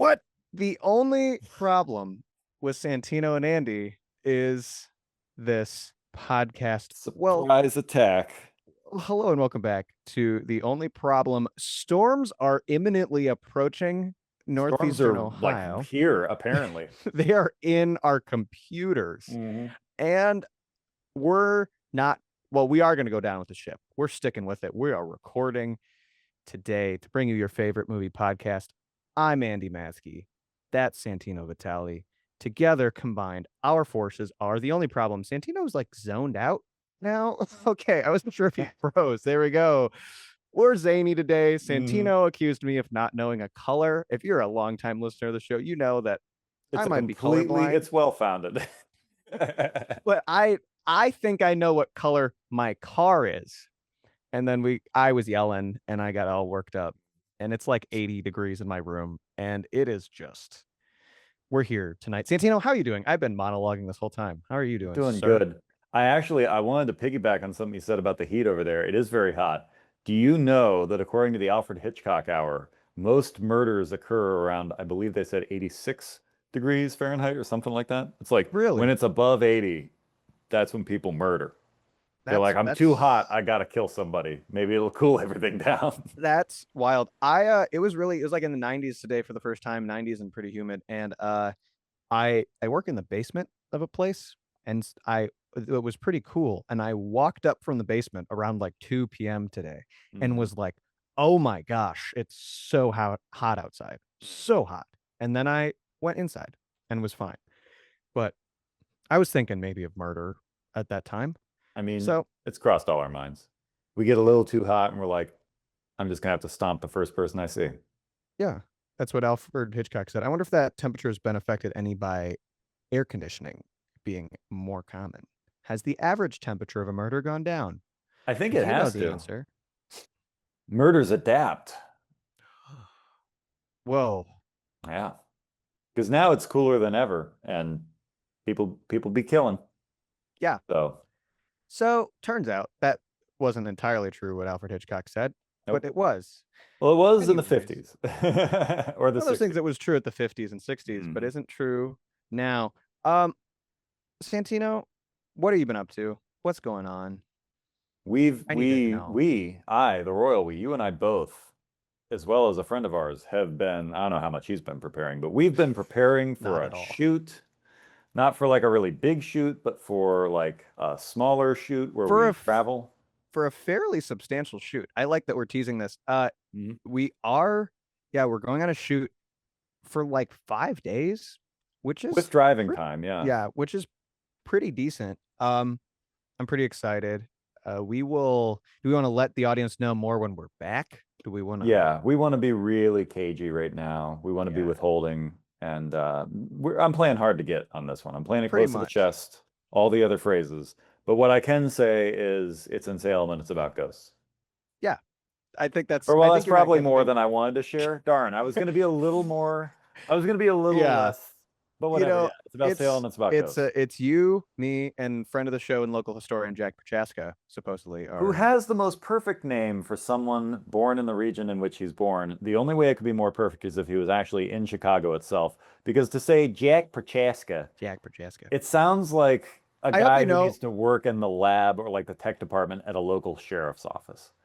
What? The only problem with Santino and Andy is this podcast. Well, Surprise attack. hello and welcome back to The Only Problem. Storms are imminently approaching Storms northeastern are like Ohio. here, apparently. They are in our computers. Mhm. And we're not, well, we are going to go down with the ship. We're sticking with it. We are recording today to bring you your favorite movie podcast. I'm Andy Maskey. That's Santino Vitale. Together, combined, our forces are the only problem. Santino's like zoned out now. Okay, I wasn't sure if he froze. There we go. We're zany today. Mhm. Santino accused me of not knowing a color. If you're a longtime listener of the show, you know that I might be colorblind. It's well-founded. But I think I know what color my car is. And then I was yelling and I got all worked up. And it's like 80 degrees in my room. And it is just, we're here tonight. Santino, how are you doing? I've been monologuing this whole time. How are you doing, Doing sir? good. I wanted to piggyback on something you said about the heat over there. It is very hot. Do you know that according to the Alfred Hitchcock Hour, most murders occur around, I believe they said 86 degrees Fahrenheit or something like that? It's like when Really? it's above 80, that's when people murder. They're That's like, I'm too that's hot. I gotta kill somebody. Maybe it'll cool everything down. that's wild. It was like in the 90s today for the first time, 90s and pretty humid. And I work in the basement of a place, and it was pretty cool. And I walked up from the basement around like 2 p.m. today and Mhm. was like, "Oh my gosh, it's so hot outside. So hot." And then I went inside and was fine. But I was thinking maybe of murder at that time. I mean, So, it's crossed all our minds. We get a little too hot and we're like, I'm just gonna have to stomp the first person I see. yeah, that's what Alfred Hitchcock said. I wonder if that temperature has been affected any by air conditioning being more common. Has the average temperature of a murder gone down? I think If it you know has the to. answer, Murders adapt. whoa. Yeah. Because now it's cooler than ever and people be killing. Yeah. So, So turns out that wasn't entirely true what Alfred Hitchcock said, but nope. it was. Well, it was in the Anyways, 50s or the one of those things 60s. that was true at the 50s and 60s, but Mhm. isn't true now. Um, Santino, what have you been up to? What's going on? I need to know. The royal we, you and I both, as well as a friend of ours, have been, I don't know how much he's been preparing, but we've been preparing for Not a at all. shoot, not for like a really big shoot, but for like a smaller shoot where For we a travel. for a fairly substantial shoot. I like that we're teasing this. Mhm. We are, yeah, we're going on a shoot for like 5 days, which With is driving pretty, time, yeah. yeah, which is pretty decent. I'm pretty excited. Do we want to let the audience know more when we're back? Do we want to? Yeah, we want to be really cagey right now. We want to be Yeah, withholding, and I'm playing hard to get on this one. I'm playing it pretty close to the much. chest, all the other phrases. But what I can say is it's in Salem and it's about ghosts. Yeah, Or well, I that's think you're not probably more giving. than I wanted to share. Darn, I was going to be a little more, I was going to be a little Yeah, less, but you whatever. Yeah, know, it's about Salem, it's about ghosts. it's you, me, and friend of the show and local historian Jack Prochaska supposedly Who are. has the most perfect name for someone born in the region in which he's born? The only way it could be more perfect is if he was actually in Chicago itself. Because to say Jack Prochaska, Jack Prochaska. it sounds like a I hope guy you who know. needs to work in the lab or like the tech department at a local sheriff's office. Oh,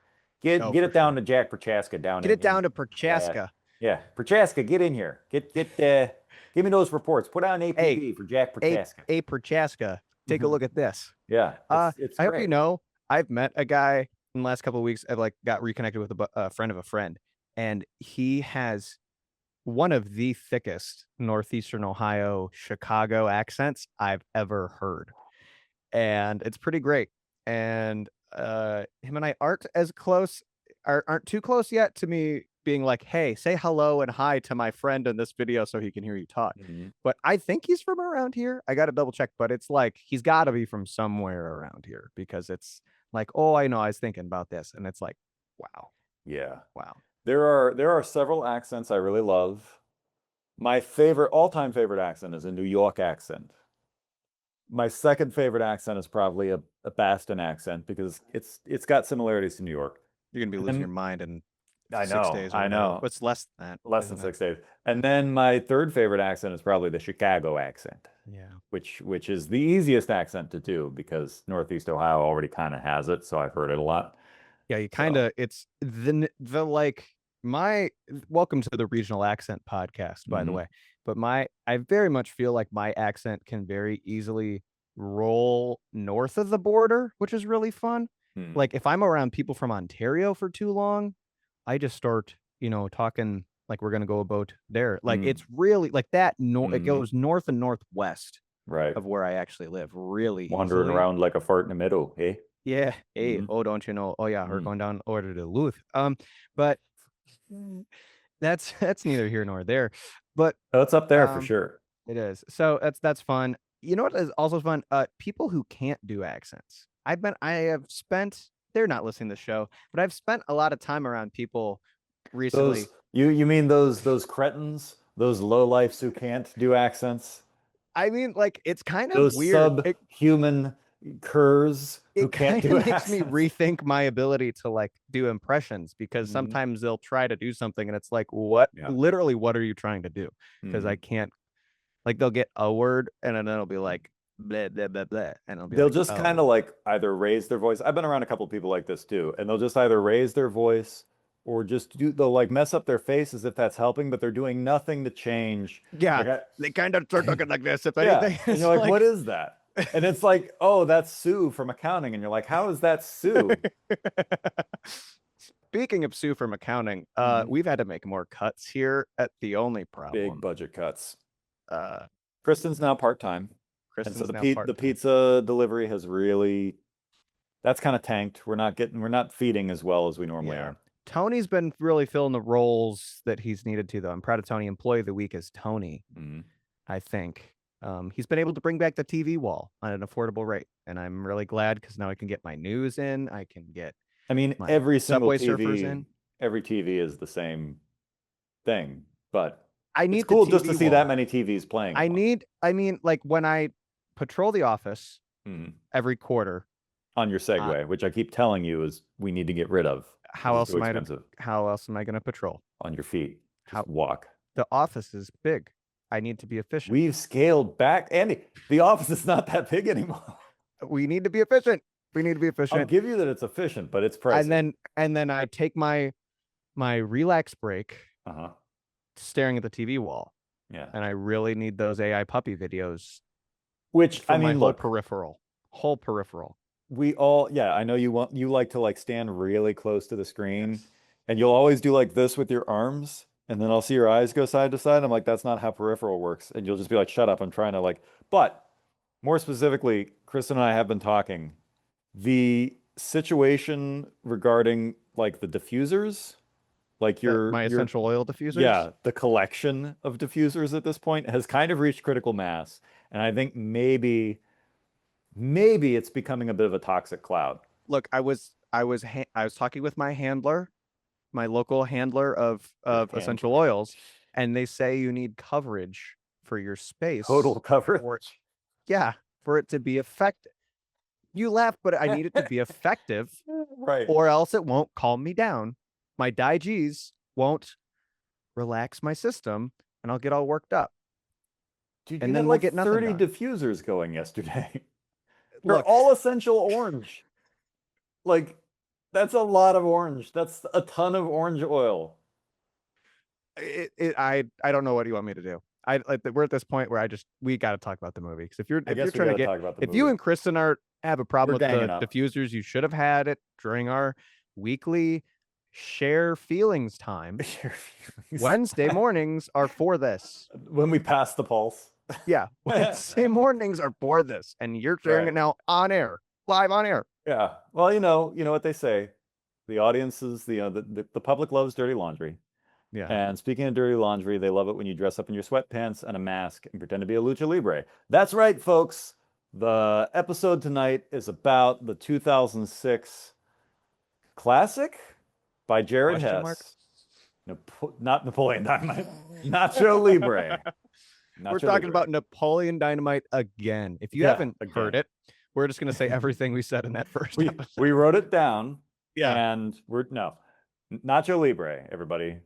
Get for it down sure. to Jack Prochaska down Get it in down to yeah. Prochaska. Yeah. Prochaska, get in here. Give me those reports. Put on Hey, APB for Jack A Prochaska. A Prochaska. Take a look at this. Yeah, it's I hope you great. know, I've met a guy in the last couple of weeks. I've like got reconnected with a friend of a friend, and he has one of the thickest northeastern Ohio Chicago accents I've ever heard, and it's pretty great. And him and I aren't as close, aren't too close yet to me being like, "Hey, say hello and hi to my friend in this video so he can hear you talk." Mhm. But I think he's from around here. I got to double check, but it's like he's got to be from somewhere around here because it's like, "Oh, I know, I was thinking about this." And it's like, "Wow. Yeah. Wow." There are several accents I really love. My favorite, all-time favorite accent is a New York accent. My second favorite accent is probably a Boston accent because it's got similarities to New York. You're going to be And losing your then mind in I 6 days or I whatever. know. What's less than that, Less than isn't it? 6 days. And then my third favorite accent is probably the Chicago accent, Yeah. which is the easiest accent to do because Northeast Ohio already kind of has it, so I've heard it a lot. Yeah, you kind So, of it's the like my welcome to the regional accent podcast, by the mhm. way. But I very much feel like my accent can very easily roll north of the border, which is really fun. Hmm. Like if I'm around people from Ontario for too long, I just start, talking like we're gonna go about there. Like Mm. it's really like that it Mhm. goes north and northwest Right. of where I actually live really Wandering easily. around like a fart in the middle, eh? Yeah. Hey, Hmm. oh, don't you know? Oh yeah, we're Mm. going down over to Duluth. But that's neither here nor there. But Oh, it's up there for um sure. it is. So that's fun. You know what is also fun? People who can't do accents. I have spent they're not listening to the show, but I've spent a lot of time around people recently. You mean those cretins, those lowlifes who can't do accents? I mean, like it's kind of Those weird. subhuman curs who It can't kind do of makes me accents. rethink my ability to like do impressions because Mhm. sometimes they'll try to do something and it's like, what Yeah. literally what are you trying to do? Because I Mhm. can't like they'll get a word and then it'll be like blah blah blah blah and it'll be They'll like, just kind oh of like either raise their voice. I've been around a couple of people like this too, and they'll just either raise their voice or just they'll like mess up their face as if that's helping, but they're doing nothing to change. yeah, Like they kind of start talking like this. If yeah, anything, and you're it's like, what like is that? And it's like, oh, that's Sue from accounting, and you're like, how is that Sue? speaking of Sue from accounting, Mhm. we've had to make more cuts here at the only Big problem. budget cuts. Uh Kristen's now part-time. And so Kristen's now the part-time. pizza delivery has really that's kind of tanked. We're not feeding as well as we normally Yeah. are. Tony's been really filling the roles that he's needed to, though. I'm proud of Tony. Employee of the week is Tony, Mhm. I think. He's been able to bring back the TV wall on an affordable rate, and I'm really glad because now I can get my news in. I can get I mean, my Subway Surfers in. every TV is the same thing, but I it's need the cool just to TV see that wall. many TVs playing one. I mean, like when I patrol the office Mhm. every quarter, On your uh, Segway, which I keep telling you is we need to get rid of because it's too expensive how else am I going to patrol? on your feet. How Just walk. the office is big. I need to be efficient. We've scaled back. Andy, the office is not that big anymore. We need to be efficient. We need to be I'll efficient. give you that it's efficient, but it's pricey. And then I take my relax break Uh-huh. staring at the TV wall. Yeah. And I really need those AI puppy videos Which, for I my mean, whole look, peripheral. Whole peripheral. we all, yeah, I know you like to like stand really close to the screen Yes. and you'll always do like this with your arms. And then I'll see your eyes go side to side. I'm like, that's not how peripheral works. And you'll just be like, shut up. I'm trying to like, but more specifically, Chris and I have been talking. The situation regarding like the diffusers, like My your essential oil diffusers. yeah, the collection of diffusers at this point has kind of reached critical mass. And I think maybe it's becoming a bit of a toxic cloud. Look, I was talking with my handler, my local handler Your of essential handler. oils, and they say you need coverage for your Total space coverage. for it, yeah, for it to be effective. You laugh, but I need it to be effective, Right. or else it won't calm me down. My DiGs won't relax my system, and I'll get all worked up, Dude, you and had then we'll like get nothing 30 done. diffusers going yesterday. They're Look, all essential orange. Like, that's a lot of orange. That's a ton of orange oil. I don't know what you want me to do. I like we're at this point where we got to talk about the movie because I if you're guess we trying got to to get talk about the if you movie. and Kristen are have a problem We're with ganging the up. diffusers, you should have had it during our weekly share feelings time. Wednesday mornings are for this. When we pass the pulse. Yeah, Wednesday mornings are for this, and you're sharing Right. it now on air, live on air. Yeah. Well, you know what they say. The audience is the public loves dirty laundry. Yeah, And speaking of dirty laundry, they love it when you dress up in your sweatpants and a mask and pretend to be a lucha libre. That's right, folks. The episode tonight is about the 2006 classic by Jared question mark. Hess. Not Napoleon Dynamite. Nacho Libre. We're Nacho talking Libre. about Napoleon Dynamite again. If you Yeah, haven't heard again. it, we're just gonna say everything we said in that first episode. We wrote it down Yeah. and we're no. Nacho Libre, everybody.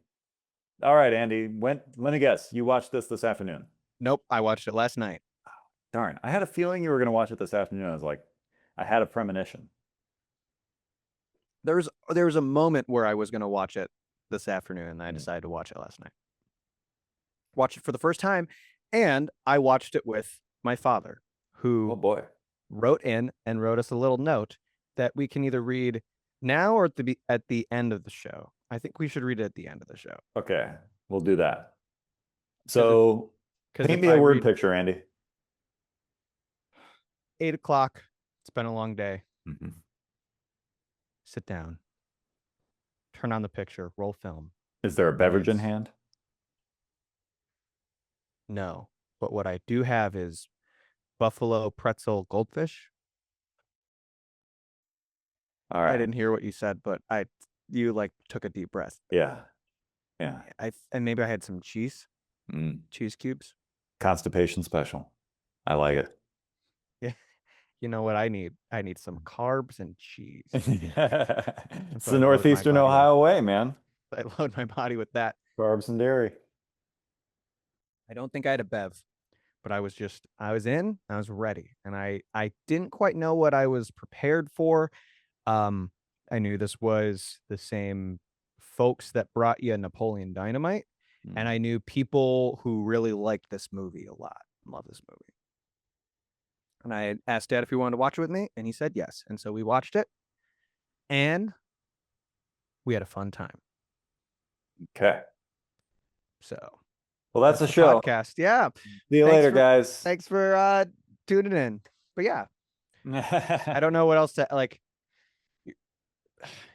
All right, Andy. Let me guess. You watched this afternoon. Nope, I watched it last night. Darn, I had a feeling you were going to watch it this afternoon. I was like, I had a premonition. There was a moment where I was going to watch it this afternoon, and I Hmm. decided to watch it last night. Watch it for the first time, and I watched it with my father, Oh who boy. wrote in and wrote us a little note that we can either read now or at the end of the show. I think we should read it at the end of the show Okay, we'll do that. because So, paint if me I a word read picture, Andy. 8 o'clock, it's been a long day. Mhm. Sit down, turn on the picture, roll film. Is there a And beverage in it's hand? no. But what I do have is buffalo pretzel goldfish. All I right. didn't hear what you said, but you like took a deep breath. Yeah. Yeah. And maybe I had some Mm. cheese cubes. Constipation special. I like it. Yeah. You know what I need? I need some carbs and cheese. It's That's what the I load my Northeastern body with. Ohio way, man. I load my body with that. Carbs and dairy. I don't think I had a bev, but I was in, I was ready, and I didn't quite know what I was prepared for. Um, I knew this was the same folks that brought you Napoleon Dynamite, and Mm. I knew people who really liked this movie a lot, love this movie. And I asked Dad if he wanted to watch it with me, and he said yes. And so we watched it, and we had a fun time. Okay. So Well, that's that's a the show. podcast. Yeah. See you Thanks later, for guys. thanks for tuning in. But yeah, I don't know what else to like.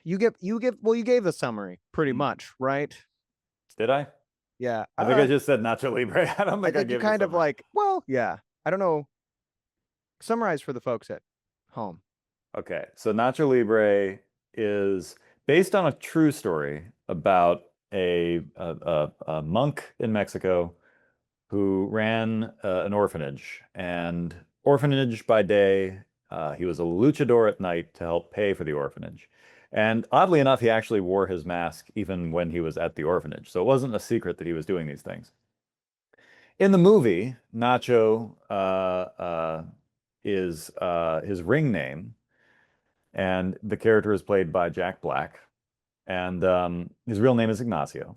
You gave the summary pretty much, right? Did I? Yeah. I think I just said Nacho Libre. I don't I think I think you gave the kind of summary. like, well, yeah. I don't know. Summarize for the folks at home. Okay, so Nacho Libre is based on a true story about a monk in Mexico who ran an orphanage. And orphanage by day, he was a luchador at night to help pay for the orphanage. And oddly enough, he actually wore his mask even when he was at the orphanage. So it wasn't a secret that he was doing these things. In the movie, Nacho is his ring name, and the character is played by Jack Black, and his real name is Ignacio.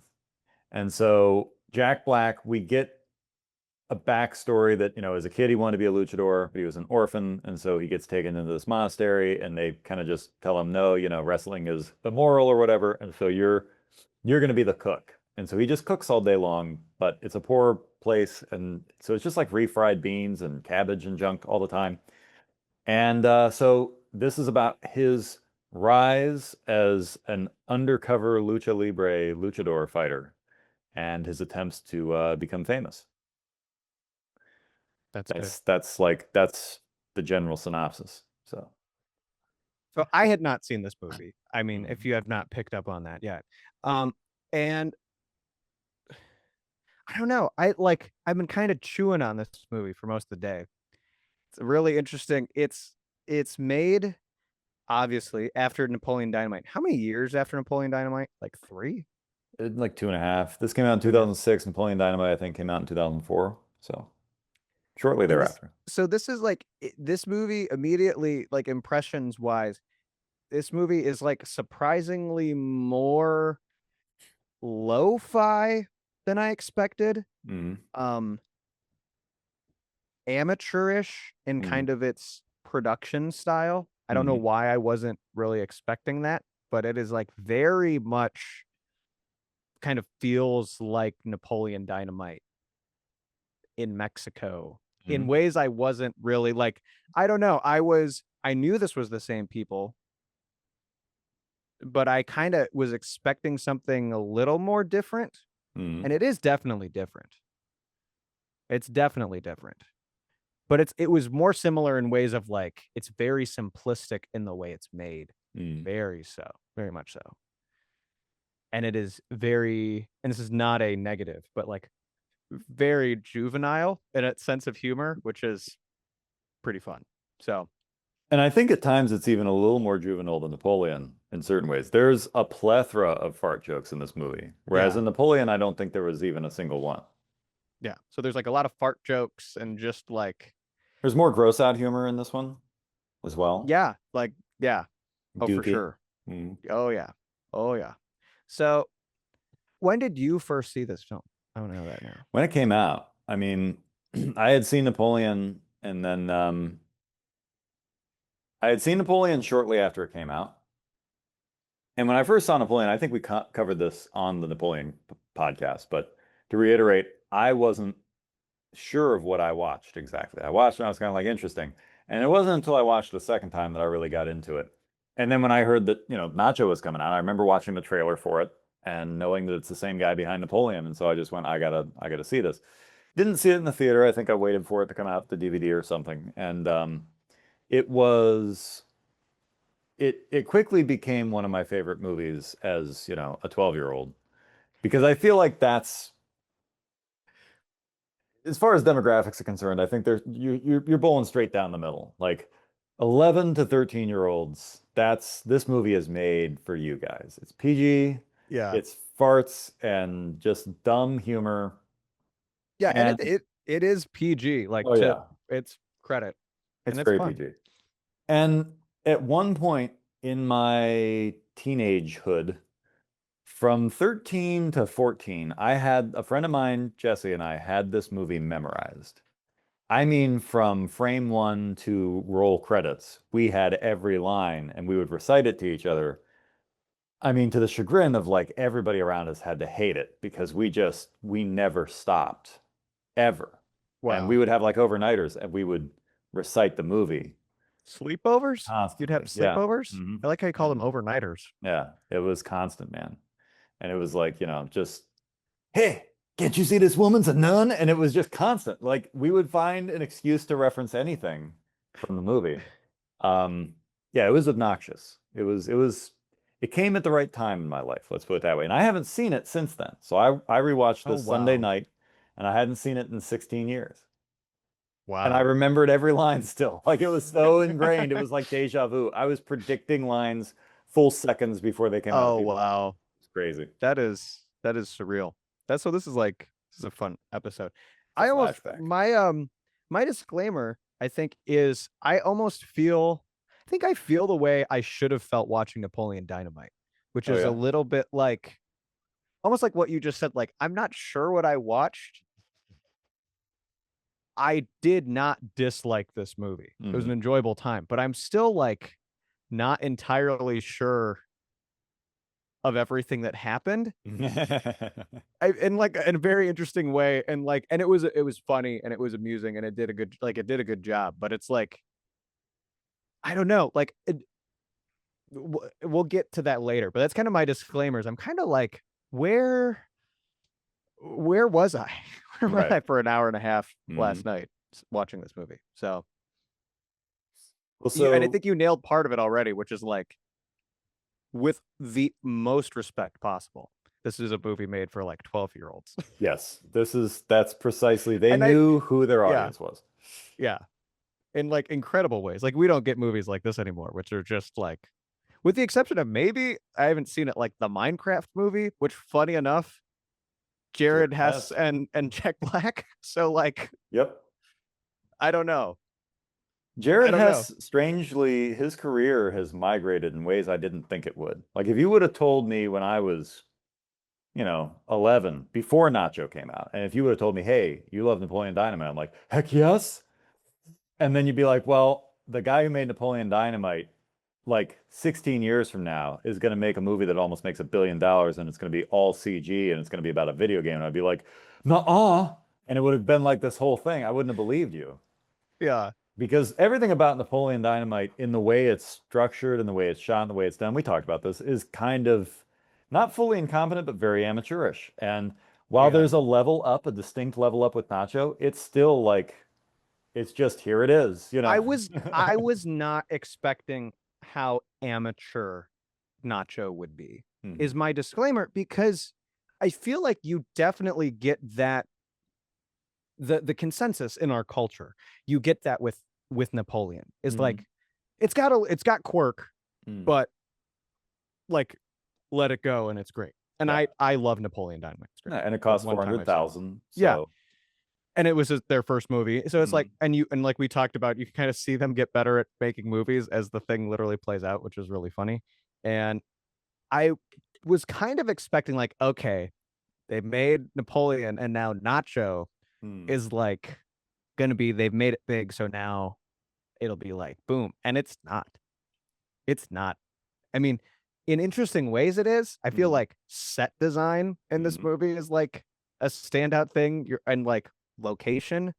And so Jack Black, we get a backstory that, as a kid, he wanted to be a luchador, but he was an orphan. And so he gets taken into this monastery and they kind of just tell him, no, wrestling is immoral or whatever. And so you're going to be the cook. And so he just cooks all day long, but it's a poor place. And so it's just like refried beans and cabbage and junk all the time. And so this is about his rise as an undercover lucha libre luchador fighter and his attempts to become famous. That's good. That's the general synopsis. So, So I had not seen this movie. I mean, if mhm. you have not picked up on that yet. And I don't know. I've been kind of chewing on this movie for most of the day. It's really interesting. It's made obviously after Napoleon Dynamite. How many years after Napoleon Dynamite? Like three? Like 2.5. This came out in Two and a half. 2006. Napoleon Dynamite, I think, came out in 2004. So shortly And thereafter. this is like this movie immediately, like impressions wise, this movie is like surprisingly more lo-fi than I expected. Mm, Um, amateurish in mm, kind of its production style. I don't know mm, why I wasn't really expecting that, but it is like very much kind of feels like Napoleon Dynamite in Mexico in mm, ways I wasn't really like. I don't know. I knew this was the same people, but I kind of was expecting something a little more different, and mm, it is definitely different. It's definitely different. But it was more similar in ways of like it's very simplistic in the way it's made. mm. Very so, very much so. And it is very, and this is not a negative, but like very juvenile in its sense of humor, which is pretty fun. So And I think at times it's even a little more juvenile than Napoleon. in certain ways. There's a plethora of fart jokes in this movie, whereas Yeah. in Napoleon, I don't think there was even a single one. Yeah. So there's like a lot of fart jokes and just like, There's more gross out humor in this one as well. yeah, like, yeah. Oh, for Dookie. sure. Mm. Oh, yeah. Oh, yeah. So when did you first see this film? I want to know that now. When it came out, I mean, I had seen Napoleon, and then I had seen Napoleon shortly after it came out. And when I first saw Napoleon, I think we covered this on the Napoleon podcast, but to reiterate, I wasn't sure of what I watched exactly. I watched and I was kind of like interesting. And it wasn't until I watched the second time that I really got into it. And then when I heard that, Nacho was coming out, I remember watching the trailer for it and knowing that it's the same guy behind Napoleon. And so I just went, I gotta see this. Didn't see it in the theater. I think I waited for it to come out, the DVD or something. And it was it quickly became one of my favorite movies as, a 12-year-old because I feel like that's as far as demographics are concerned, I think you're bowling straight down the middle. Like 11 to 13-year-olds, this movie is made for you guys. It's PG, Yeah. it's farts and just dumb humor. Yeah. And And it is PG, like oh to yeah, its credit. it's And it's very fun. PG. And at one point in my teenagehood, from 13 to 14, I had a friend of mine, Jesse, and I had this movie memorized. I mean, from frame one to roll credits, we had every line and we would recite it to each other. I mean, to the chagrin of like everybody around us had to hate it because we never stopped ever. And we Wow. would have like overnighters and we would recite the movie Sleepovers? You'd have constantly. Yeah. sleepovers? Hmm. I like how you call Yeah. them overnighters. Yeah. It was constant, man. And it was like, just hey, can't you see this woman's a nun? And it was just constant. Like we would find an excuse to reference anything from the movie. Um, yeah, it was obnoxious. It came at the right time in my life, let's put it that way. And I haven't seen it since then. So I rewatched Oh, this Sunday wow. night and I hadn't seen it in 16 years. And I Wow. remembered every line still. Like it was so ingrained. It was like deja vu. I was predicting lines full seconds before they came out of Oh, people's mouths. wow. It's crazy. That is surreal. That's so this is a fun episode. It's I a almost flashback. my disclaimer, I think, is I think I feel the way I should have felt watching Napoleon Dynamite, which Oh is a yeah. little bit like almost like what you just said. Like, I'm not sure what I watched. I did not dislike this movie. It was an Hmm. enjoyable time, but I'm still like not entirely sure of everything that happened. In like in a very interesting way, and like, and it was funny and it was amusing and it did a good job. But it's like I don't know, like we'll get to that later. But that's kind of my disclaimers. I'm kind of like where was I? Where was Right. I for an hour and a half Hmm. last night watching this movie? So Well, and I so think you nailed part of it already, which is like with the most respect possible. This is a movie made for like 12-year-olds. yes, that's precisely, they And I knew who their yeah, audience was. yeah. In like incredible ways. Like we don't get movies like this anymore, which are just like with the exception of maybe I haven't seen it like the Minecraft movie, which funny enough, Jared Jared Hess Hess. and Jack Black. So like Yep. I don't know. I Jared don't know. Hess, strangely, his career has migrated in ways I didn't think it would. Like if you would have told me when I was, 11, before Nacho came out, and if you would have told me, hey, you love Napoleon Dynamite, I'm like, heck yes. And then you'd be like, well, the guy who made Napoleon Dynamite, like 16 years from now, is going to make a movie that almost makes $1 billion and it's going to be all CG and it's going to be about a video game. And I'd be like, nuh-uh. And it would have been like this whole thing. I wouldn't have believed you. Yeah. Because everything about Napoleon Dynamite, in the way it's structured and the way it's shot and the way it's done, we talked about this, is kind of not fully incompetent, but very amateurish. And while Yeah. there's a distinct level up with Nacho, it's still like, it's just here it is, I was not expecting how amateur Nacho would be. Mhm. Is my disclaimer because I feel like you definitely get that the consensus in our culture. You get that with Napoleon. Is Mhm. like it's got quirk, Mhm. but like, let it go, and it's great. And Yeah. I love Napoleon Dynamite. It's great. Yeah, and it The costs one time I've seen it. 400,000, Yeah, so and it was their first movie, so it's like, mhm, and like we talked about, you can kind of see them get better at making movies as the thing literally plays out, which is really funny. And I was kind of expecting like, okay, they made Napoleon, and now Nacho mm, is like gonna be, they've made it big, so now it'll be like boom, and it's not. It's not. I mean, in interesting ways it is. I feel mhm, like set design in this mhm, movie is like a standout thing. You're and like location,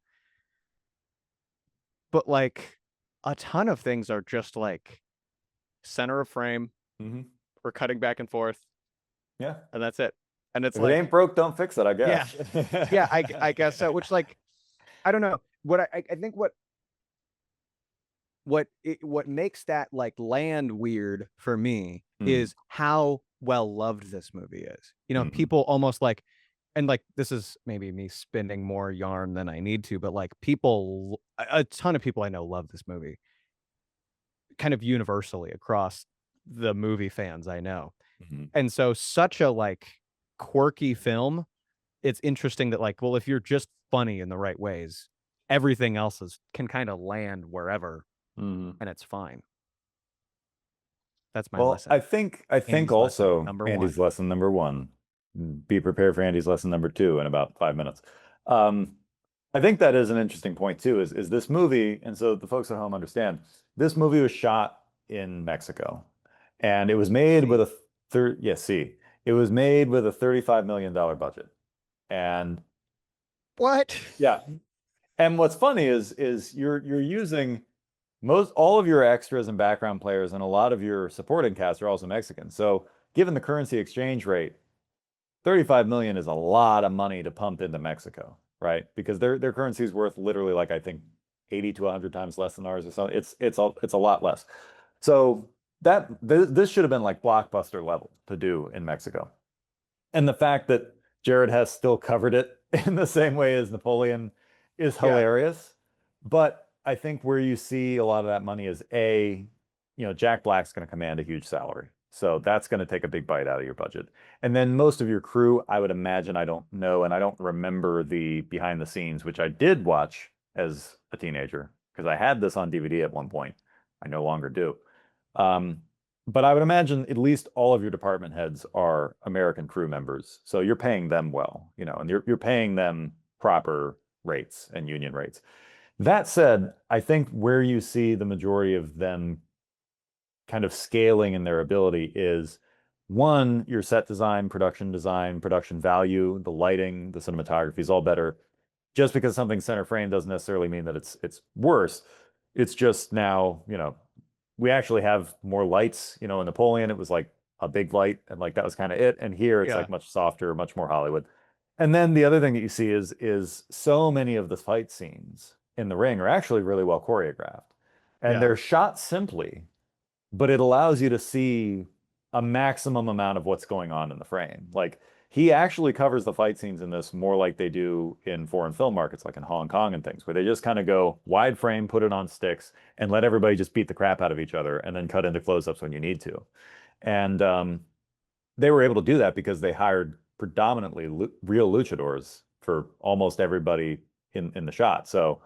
but like a ton of things are just like center of frame, mhm. we're cutting back and forth, Yeah. and that's it. And it's If it like, ain't broke, don't fix it, I yeah, guess. yeah, I guess so. Which like I don't know. What I think what makes that like land weird for me Mhm, is how well loved this movie is. You know, mhm, people almost like, and like this is maybe me spinning more yarn than I need to, but like people, a ton of people I know love this movie, kind of universally across the movie fans I know. mhm, And so such a like quirky film, it's interesting that like, well, if you're just funny in the right ways, everything else is can kind of land wherever mhm. and it's fine. That's my Well, lesson. I think Andy's lesson also number Andy's 1. lesson number one. Be prepared for Andy's lesson number two in about 5 minutes. Um, I think that is an interesting point too, is this movie, and so the folks at home understand, this movie was shot in Mexico. And it was made with See. a third, yeah, see, it was made with a $35 million budget. And What? yeah, and what's funny is you're using most all of your extras and background players and a lot of your supporting cast are also Mexican. So given the currency exchange rate, 35 million is a lot of money to pump into Mexico, right? Because their currency is worth literally like I think 80 to 100 times less than ours or something. It's a lot less. So this should have been like blockbuster level to do in Mexico. And the fact that Jared has still covered it in the same way as Napoleon is Yeah, hilarious. But I think where you see a lot of that money is Jack Black's going to command a huge salary. So that's going to take a big bite out of your budget. And then most of your crew, I would imagine, I don't know, and I don't remember the behind the scenes, which I did watch as a teenager because I had this on DVD at one point. I no longer do. Um, but I would imagine at least all of your department heads are American crew members. So you're paying them well, and you're paying them proper rates and union rates. That said, I think where you see the majority of them kind of scaling in their ability is one, your set design, production value, the lighting, the cinematography is all better. Just because something's center frame doesn't necessarily mean that it's worse. It's just now, we actually have more lights. In Napoleon, it was like a big light, and like that was kind of it. And here it's yeah, like much softer, much more Hollywood. And then the other thing that you see is so many of the fight scenes in the ring are actually really well choreographed. And yeah, they're shot simply, but it allows you to see a maximum amount of what's going on in the frame. Like he actually covers the fight scenes in this more like they do in foreign film markets, like in Hong Kong and things, where they just kind of go wide frame, put it on sticks, and let everybody just beat the crap out of each other, and then cut into close-ups when you need to. And they were able to do that because they hired predominantly real luchadors for almost everybody in the shot. So,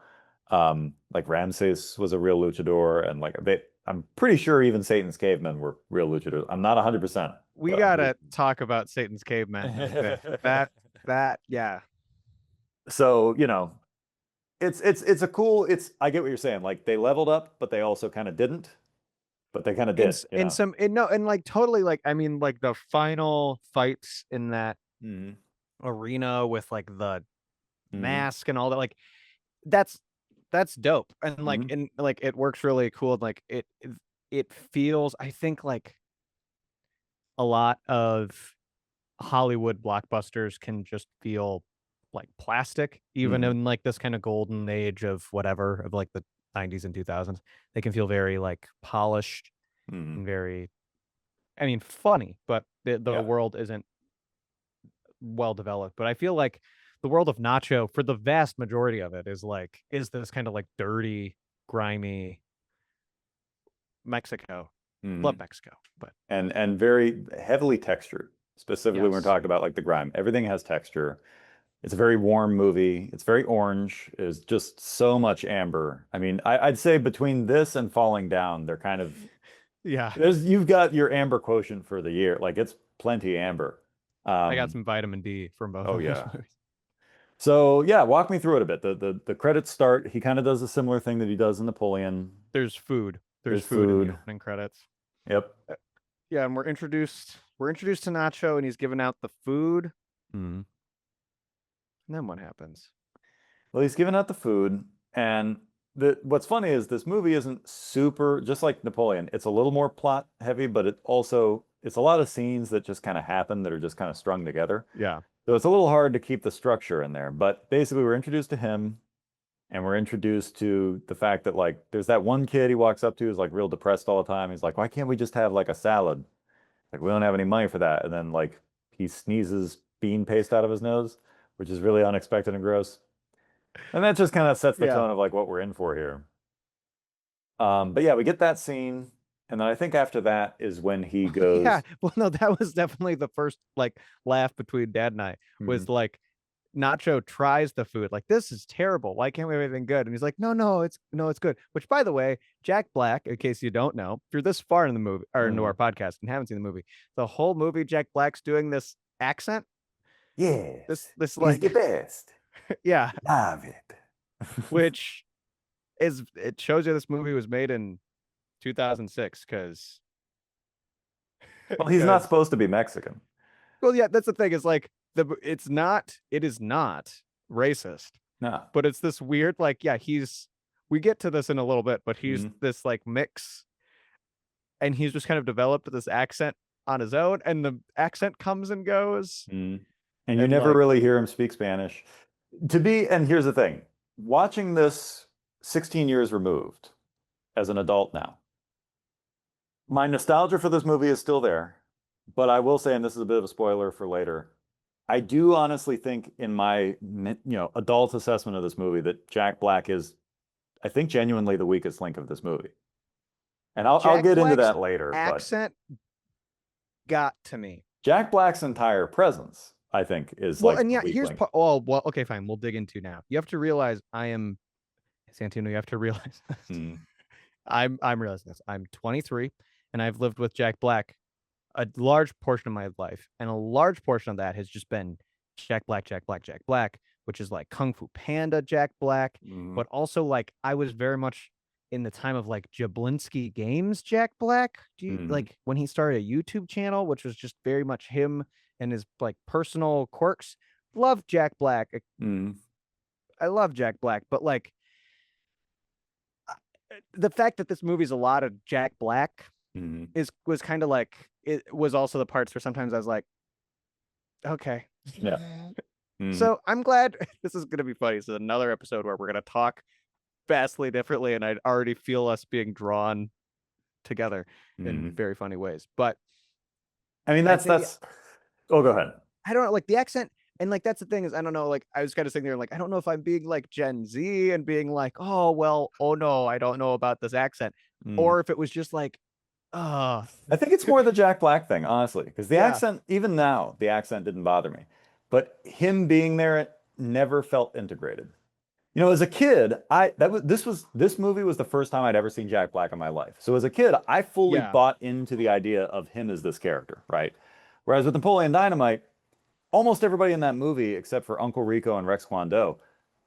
like Ramses was a real luchador, and I'm pretty sure even Satan's cavemen were real luchadors. I'm not 100%, we but I'm gotta pretty. talk about Satan's cavemen in a bit. That yeah. So, it's a cool. I get what you're saying. Like they leveled up, but they also kind of didn't, but they kind of In did, s in some in no, and, like, totally, like, I mean, like, the final fights in that Hmm. arena with, like, the Hmm. mask and all that, like, that's that's dope, Hmm. and, like, it works really cool, and, like, it feels, I think, like, a lot of Hollywood blockbusters can just feel, like, plastic, even Hmm. in, like, this kinda golden age of whatever, of, like, the '90s and 2000s. They can feel very, like, polished Hmm. and very, I mean, funny, but the Yeah. world isn't well developed. But I feel like the world of Nacho, for the vast majority of it, is this kind of like dirty, grimy Mexico. Hmm. Love Mexico, but And very heavily textured, specifically when we're yes. talking about like the grime. Everything has texture. It's a very warm movie. It's very orange. There's just so much amber. I mean, I'd say between this and Falling Down, they're kind of Yeah, you've got your amber quotient for the year. Like it's plenty amber. I got Um, some vitamin D from both oh of those yeah. movies. So yeah, walk me through it a bit. The credits start. He kind of does a similar thing that he does in Napoleon. There's food. There's There's food in the food. opening credits. Yep. Yeah, and we're introduced to Nacho, and he's giving out the food. Mm. And then what happens? Well, he's giving out the food, and what's funny is this movie isn't super, just like Napoleon. It's a little more plot heavy, but it's a lot of scenes that just kind of happen that are just kind of strung together. Yeah. So it's a little hard to keep the structure in there. But basically, we're introduced to him, and we're introduced to the fact that like there's that one kid he walks up to who's like real depressed all the time. He's like, why can't we just have like a salad? Like we don't have any money for that. And then like he sneezes bean paste out of his nose, which is really unexpected and gross. And that just kind of sets the Yeah. tone of like what we're in for here. But yeah, we get that scene, and then I think after that is when he Yeah. goes, Well, no, that was definitely the first like laugh between Dad and I was "Mhm, like Nacho tries the food, like, "This is terrible. Why can't we have anything good?" And he's like, no, it's good." Which, by the way, Jack Black, in case you don't know, if you're this far in the movie or into our mhm. podcast and haven't seen the movie, the whole movie Jack Black's doing this accent, this Yes, this he's the like best. yeah, Love it." which it shows you this movie was made in 2006 because Well, he's not because supposed to be Mexican. well, yeah, that's the thing is like it is not racist, No. but it's this weird like yeah, we get to this in a little bit, but he's Mhm, this like mix and he's just kind of developed this accent on his own and the accent comes and goes mhm. And you and never like really hear him speak Spanish. And here's the thing, watching this 16 years removed as an adult now, my nostalgia for this movie is still there, but I will say, and this is a bit of a spoiler for later, I do honestly think in my adult assessment of this movie that Jack Black is, I think, genuinely the weakest link of this movie. And I'll Jack get into Black's that later, but accent got to me. Jack Black's entire presence, I think, is Well, like and the yeah, weak link. oh well, okay, fine. We'll dig into now. You have to realize I am Santino, you have to realize this. Mm, I'm realizing this. I'm 23 and I've lived with Jack Black a large portion of my life, and a large portion of that has just been Jack Black, Jack Black, Jack Black, which is like Kung Fu Panda Jack Black, mm, but also like I was very much in the time of like Jablinski Games Jack Black. Do you mm, like when he started a YouTube channel, which was just very much him and his like personal quirks? Love Jack Black. mm, I love Jack Black, but like the fact that this movie's a lot of Jack Black mm. is was kind of like it was also the parts where sometimes I was like, okay. Yeah. Mm, So I'm glad this is going to be funny. This is another episode where we're going to talk vastly differently, and I already feel us being drawn together in mm. very funny ways. But I mean, I think that's. Oh, go ahead. I don't know, like the accent, and like that's the thing is I don't know. Like I was kind of sitting there, like I don't know if I'm being like Gen Z and being like, oh well, oh no, I don't know about this accent, Mm. or if it was just like, uh I think it's more the Jack Black thing, honestly, because the yeah, accent, even now, the accent didn't bother me. But him being there, it never felt integrated. You know, as a kid, this movie was the first time I'd ever seen Jack Black in my life. So as a kid, I fully yeah, bought into the idea of him as this character, right? Whereas with Napoleon Dynamite, almost everybody in that movie, except for Uncle Rico and Rex Kwon Do,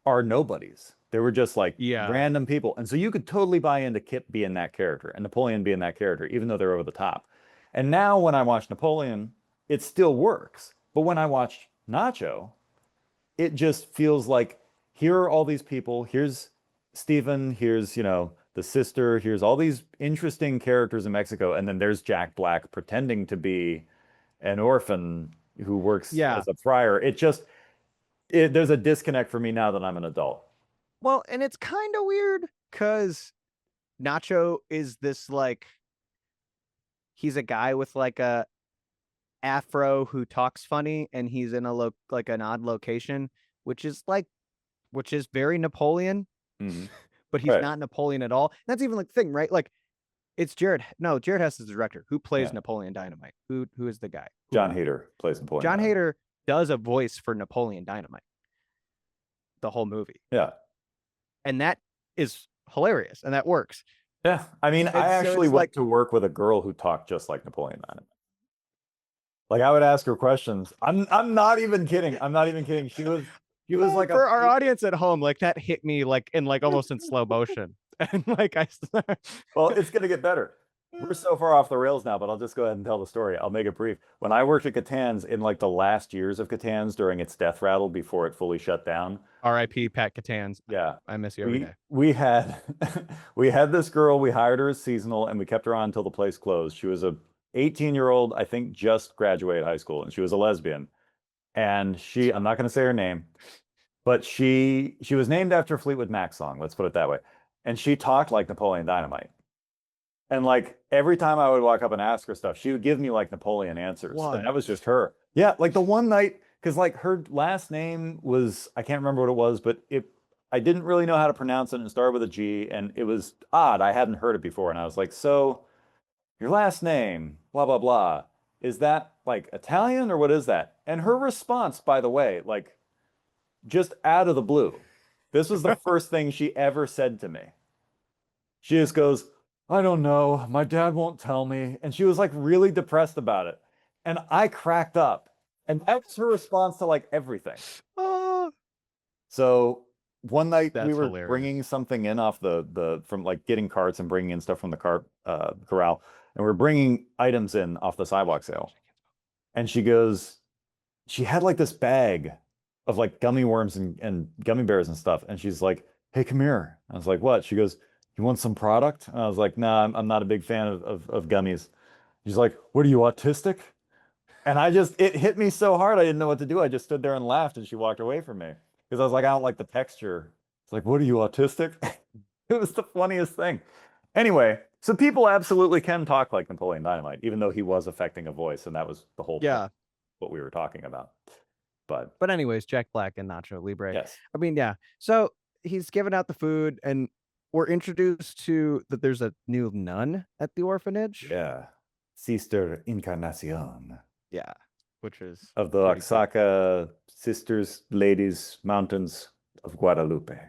are nobodies. They were just like yeah, random people. And so you could totally buy into Kip being that character and Napoleon being that character, even though they're over the top. And now when I watch Napoleon, it still works. But when I watch Nacho, it just feels like here are all these people. Here's Stephen. Here's, the sister. Here's all these interesting characters in Mexico. And then there's Jack Black pretending to be an orphan who works yeah. as a friar. There's a disconnect for me now that I'm an adult. Well, and it's kind of weird because Nacho is this like he's a guy with like a afro who talks funny and he's in like an odd location, which is very Napoleon, Mhm. but he's Right. not Napoleon at all. And that's even like the thing, right? Like It's Jared. No, Jared Hess is the director. Who plays Yeah. Napoleon Dynamite? Who is the guy? John Hader plays Napoleon John Dynamite. Hader does a voice for Napoleon Dynamite the whole movie, Yeah. and that is hilarious, and that works. Yeah. I mean, I And so actually it's went like to work with a girl who talked just like Napoleon Dynamite. Like I would ask her questions. I'm not even kidding. I'm not even kidding. She was like a for our audience at home, like that hit me like in like almost in slow motion, and like I. well, it's gonna get better. We're so far off the rails now, but I'll just go ahead and tell the story. I'll make it brief. When I worked at Catan's in like the last years of Catan's during its death rattle before it fully shut down, R.I.P. Pat Catan's. yeah, I miss you every day. we had we had this girl. We hired her as seasonal, and we kept her on until the place closed. She was a 18-year-old, I think, just graduated high school, and she was a lesbian. And I'm not going to say her name, but she was named after a Fleetwood Mac song. Let's put it that way. And she talked like Napoleon Dynamite. And like every time I would walk up and ask her stuff, she would give me like Napoleon answers. What? And that was just her. Yeah, like the one night, because like her last name was, I can't remember what it was, but I didn't really know how to pronounce it, and it started with a G, and it was odd. I hadn't heard it before. And I was like, so your last name, blah, blah, blah. Is that like Italian or what is that? And her response, by the way, like just out of the blue, this was the first thing she ever said to me. She just goes, I don't know. My dad won't tell me. And she was like really depressed about it. And I cracked up. And that was her response to like everything. Oh, So one night we that's were hilarious. bringing something in off the from like getting carts and bringing in stuff from the corral. And we're bringing items in off the sidewalk sale. And she had like this bag of like gummy worms and gummy bears and stuff. And she's like, hey, come here. I was like, what? She goes, you want some product? And I was like, nah, I'm not a big fan of gummies. She's like, what are you, autistic? And it hit me so hard, I didn't know what to do. I just stood there and laughed, and she walked away from me because I was like, I don't like the texture. It's like, what are you, autistic? It was the funniest thing. Anyway, so people absolutely can talk like Napoleon Dynamite, even though he was affecting a voice, and that was the whole point Yeah. of what we were talking about. But anyways, Jack Black and Nacho Libre. yes, I mean, yeah. So he's giving out the food, and we're introduced to that there's a new nun at the orphanage. yeah, Sister Encarnacion Yeah, which is of the pretty cool. Oaxaca Sisters Ladies Mountains of Guadalupe.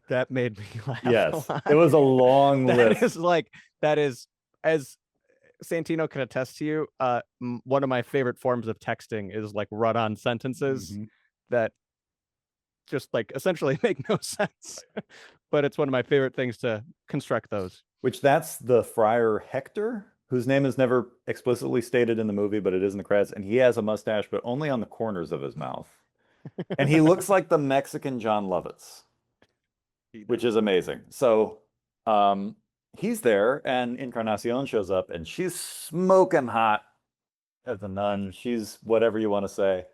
That made me laugh. Yes, a lot. it was a long That list. that is as Santino can attest to you. One of my favorite forms of texting is like run-on sentences that just like essentially make no sense. But it's one of my favorite things to construct those. Which that's the friar Hector, whose name is never explicitly stated in the movie, but it is in the credits, and he has a mustache, but only on the corners of his mouth. And he looks like the Mexican John Lovitz, which is amazing. So he's there, and Encarnacion shows up, and she's smoking hot as a nun. She's whatever you want to say.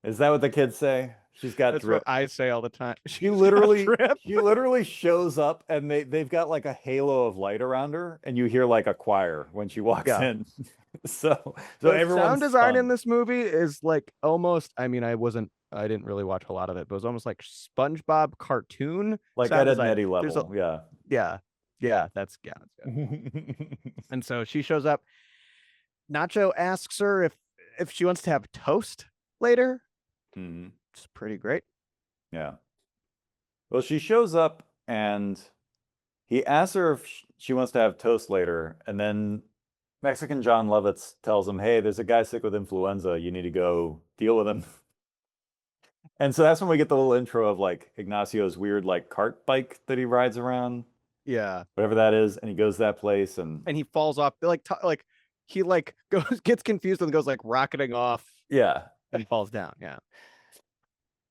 Is that what the kids say? She's got That's drip. what I say all the time. She literally shows up, and they've got like a halo of light around her, and you hear like a choir when she walks in. So everyone's sound design in this movie is like almost. I mean, I didn't really watch a lot of it, but it was almost like SpongeBob cartoon, like at Ed and Eddie level. Yeah, that's good. And so she shows up. Nacho asks her if she wants to have toast later. It's pretty great. Yeah. Well, she shows up, and he asks her if she wants to have toast later, and then Mexican John Lovitz tells him, hey, there's a guy sick with influenza. You need to go deal with him. And so that's when we get the little intro of like Ignacio's weird like cart bike that he rides around. Yeah. Whatever that is. And he goes to that place, and he falls off. Like he like gets confused and goes like rocketing off. Yeah. And falls down. Yeah.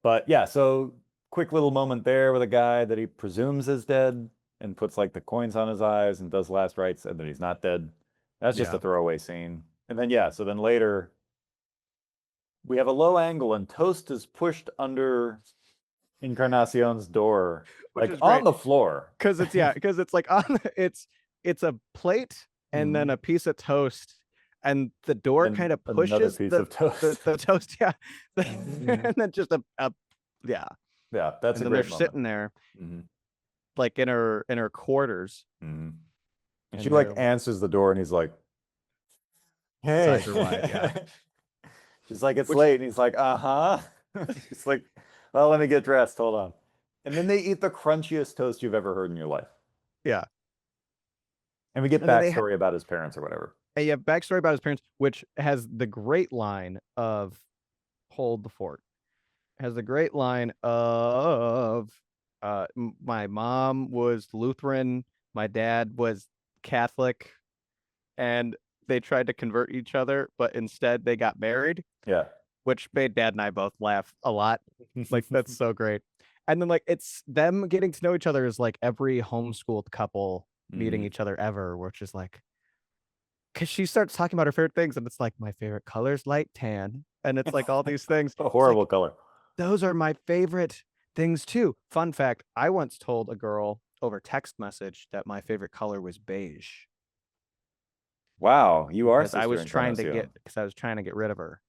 But yeah, so quick little moment there with a guy that he presumes is dead and puts like the coins on his eyes and does last rites, and then he's not dead. That's just a throwaway scene. And then so then later we have a low angle, and toast is pushed under Encarnacion's door, like on the floor. Because it's like it's a plate and then a piece of toast, and the door kind of pushes the toast, and then just that's a great moment. Sitting there, like in her quarters, And she and like their answers the door and he's like, his hey. eyes are wide, yeah. She's like, it's Which late. And he's like, uh-huh. She's like, well, let me get dressed. Hold on. And then they eat the crunchiest toast you've ever heard in your life. yeah, And we get and then they backstory about his parents or whatever. and you have backstory about his parents, which has the great line of "Hold the fort." Has the great line of, "My mom was Lutheran, my dad was Catholic, and they tried to convert each other, but instead they got married," Yeah. which made dad and I both laugh a lot. Like, that's so great. And then, like, it's them getting to know each other is like every homeschooled couple meeting Mhm. each other ever, which is like, because she starts talking about her favorite things, and it's like, "My favorite color's light tan," and it's like all these things. A It's like, horrible color. those are my favorite things too. Fun fact, I once told a girl over text message that my favorite color was beige Wow, you are Sister Encarnacion. because I was trying to get rid of her.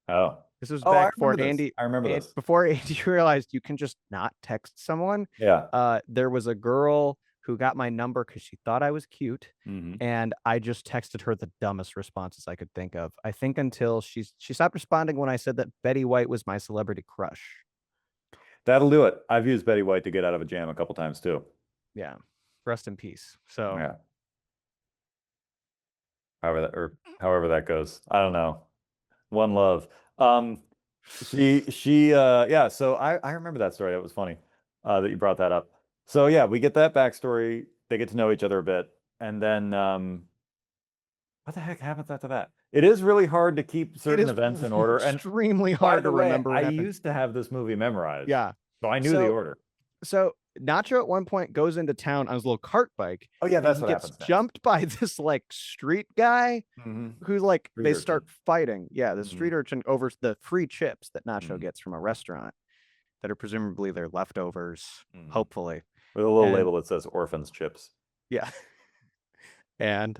Oh. This was Oh, I back before remember this. I remember this. Before Andy realized you can just not text someone. Yeah. There was a girl who got my number because she thought I was cute, Hmm. and I just texted her the dumbest responses I could think of. I think until she stopped responding when I said that Betty White was my celebrity crush. That'll do it. I've used Betty White to get out of a jam a couple times too. Yeah, rest in peace. So Yeah. However that goes. I don't know. One love. Um, yeah, so I remember that story. That was funny, that you brought that up. So yeah, we get that backstory. They get to know each other a bit, and then what the heck happens after that? It is really hard to keep it certain is events in order. And extremely by hard the to way, remember I what happened. used to have this movie memorized, Yeah. so I knew the So order. so Nacho at one point goes into town on his little cart bike, Oh yeah, and that's he what gets happens next. jumped by this like street guy Hmm. who like Street they start urchin. fighting. Yeah, the Hmm. street urchin over the free chips that Nacho Hmm. gets from a restaurant that are presumably their leftovers, Hmm. hopefully. With a little And label that says "Orphans Chips." yeah, and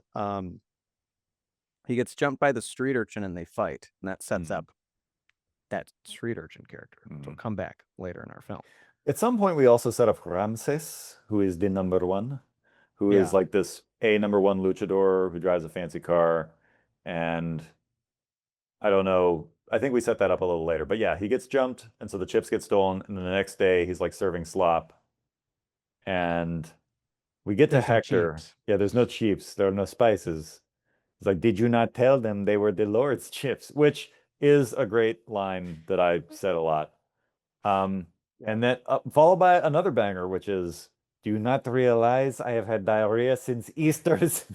he gets jumped by the street urchin and they fight, and that sets Hmm. up that street urchin character, which will Hmm. come back later in our film. At some point, we also set up Ramses, who is the number one, who is Yeah, like this a number one luchador who drives a fancy car. And I don't know, I think we set that up a little later. But yeah, he gets jumped, and so the chips get stolen. And then the next day, he's like serving slop. And we get to there's no Hector. cheats. Yeah, there's no chips, there are no spices. It's like, did you not tell them they were the Lord's chips? Which is a great line that I said a lot. Um, and then followed by another banger, which is, "Do you not realize I have had diarrhea since Easter's?"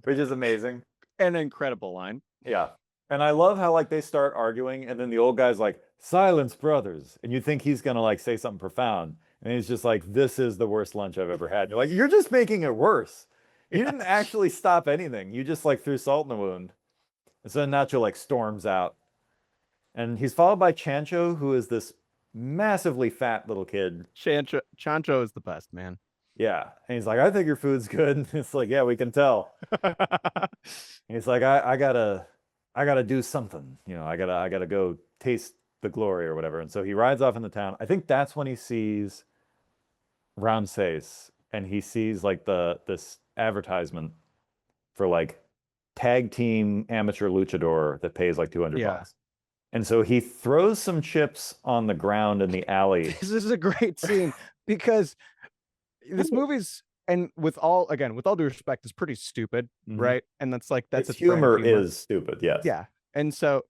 Which is amazing. An incredible line. Yeah. And I love how like they start arguing, and then the old guy's like, "Silence, brothers," and you think he's gonna like say something profound, and he's just like, "This is the worst lunch I've ever had." You're like, you're just making it worse. You Yeah. didn't actually stop anything. You just like threw salt in the wound. And so Nacho like storms out. And he's followed by Chancho, who is this massively fat little kid. Chancho is the best, man. Yeah. And he's like, I think your food's good. And it's like, yeah, we can tell. And he's like, I gotta do something. I gotta go taste the glory or whatever. And so he rides off into town. I think that's when he sees Ramses and he sees like this advertisement for like tag team amateur luchador that pays like 200 Yeah. bucks. And so he throws some chips on the ground in the alley. This is a great scene because this movie's and with all due respect, is pretty stupid, Mhm. right? And that's Its its brand of humor humor. is stupid, yes. Yeah. And so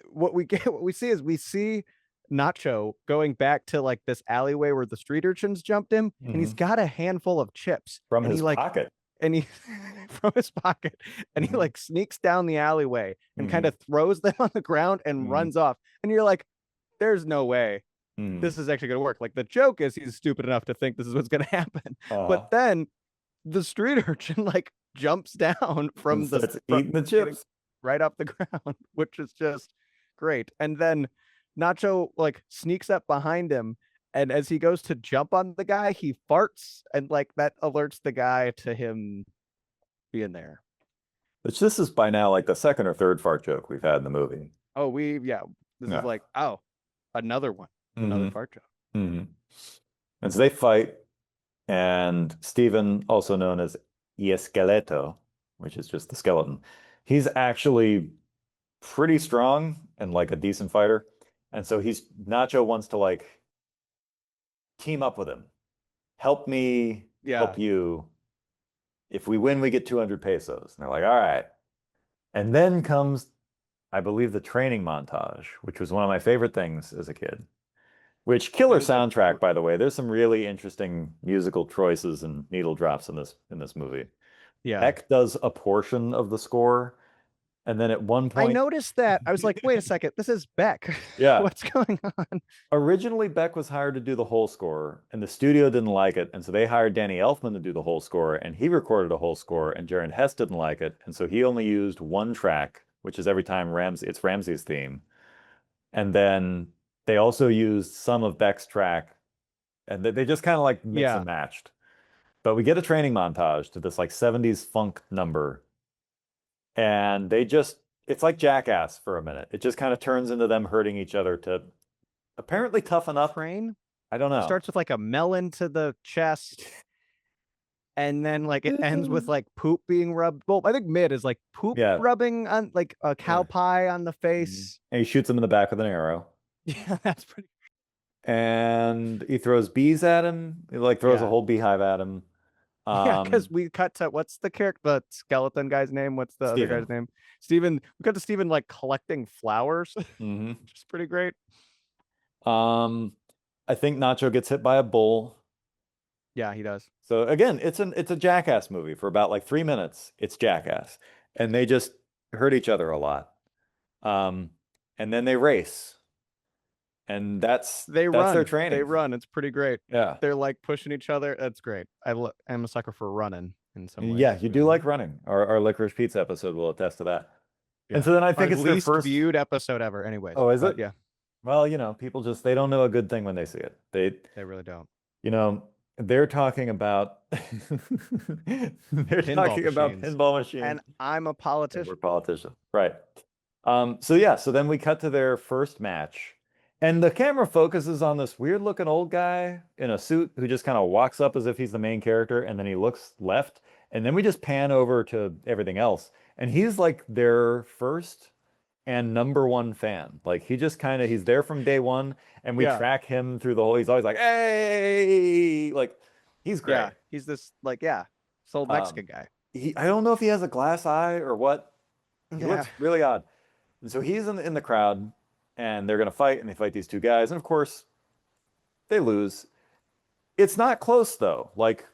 what we see is we see Nacho going back to like this alleyway where the street urchins jumped him, and he's Mhm. got a handful of chips, From and his pocket. he from his pocket, and he Mhm. like sneaks down the alleyway and kind Mhm. of throws them on the ground and Mhm. runs off. And you're like, there's no way Mhm. this is actually going to work. Like the joke is he's stupid enough to think this is what's going to happen. But Uh-huh. then the street urchin like jumps down And from starts from eating the getting chips. right off the ground, which is just great. And then Nacho like sneaks up behind him, and as he goes to jump on the guy, he farts, and like that alerts the guy to him being there. Which this is by now like the second or third fart joke we've had in the movie. Oh, yeah, this is Yeah. like, oh, another one, another Hmm. fart joke. Hmm. And so they fight, and Stephen, also known as y Esqueleto, which is just the skeleton. He's actually pretty strong and like a decent fighter. And so Nacho wants to like team up with him. Help me Yeah. help you. If we win, we get 200 pesos. And they're like, all right. And then comes, I believe, the training montage, which was one of my favorite things as a kid. Which It killer was a soundtrack, by the way. There's some really interesting musical choices and needle drops in this movie. yeah. Beck does a portion of the score, and then at one I point, noticed that. I was like, wait a second, this is Beck. yeah, What's going on? originally Beck was hired to do the whole score, and the studio didn't like it, and so they hired Danny Elfman to do the whole score, and he recorded a whole score, and Jared Hess didn't like it, and so he only used one track, which is every time it's Ramsey's theme. And then they also used some of Beck's track, and they just kind of like mix Yeah. and matched. But we get a training montage to this like 70s funk number, and it's like Jackass for a minute. It just kind of turns into them hurting each other to apparently toughen up. Train I don't know. starts with like a melon to the chest, and then like it ends with like poop being rubbed. Well, I think mid is like poop Yeah. rubbing on like a cow Yeah. pie on the Mhm. face. And he shoots him in the back with an arrow. Yeah, that's pretty. And he throws bees at him. He like throws a Yeah. whole beehive at him. Yeah, because we cut to what's the character, the skeleton guy's name? What's the other Steven. guy's name? Steven. We cut to Steven like collecting flowers, Hmm. which is pretty great. Um, I think Nacho gets hit by a bull. Yeah, he does. So again, it's a Jackass movie for about like 3 minutes. It's Jackass, and they just hurt each other a lot. Um, and then they race, and They that's their run. They training. run. It's pretty great. Yeah, They're like pushing each other. That's great. I'm a sucker for running in some ways. yeah, you do like running. Our licorice pizza episode will attest to that. And Yeah. so then I Our think it's their least first. viewed episode ever, anyways. Oh, is it? But yeah, Well, people just they don't know a good thing when they see it. they really don't. You know, they're talking about they're Pinball talking about machines. pinball machines. And I'm a And we're politician. politicians. Right. So yeah, so then we cut to their first match, and the camera focuses on this weird looking old guy in a suit who just kind of walks up as if he's the main character, and then he looks left, and then we just pan over to everything else, and he's like their first and number one fan. Like he's there from day one, and we Yeah. track him through the whole. He's always like, "Hey!" Like he's great. Yeah. He's this like, yeah, sold Um, Mexican guy. I don't know if he has a glass eye or what. He Yeah. looks really odd. And so he's in the crowd, and they're gonna fight, and they fight these two guys, and of course they lose. It's not close though. Like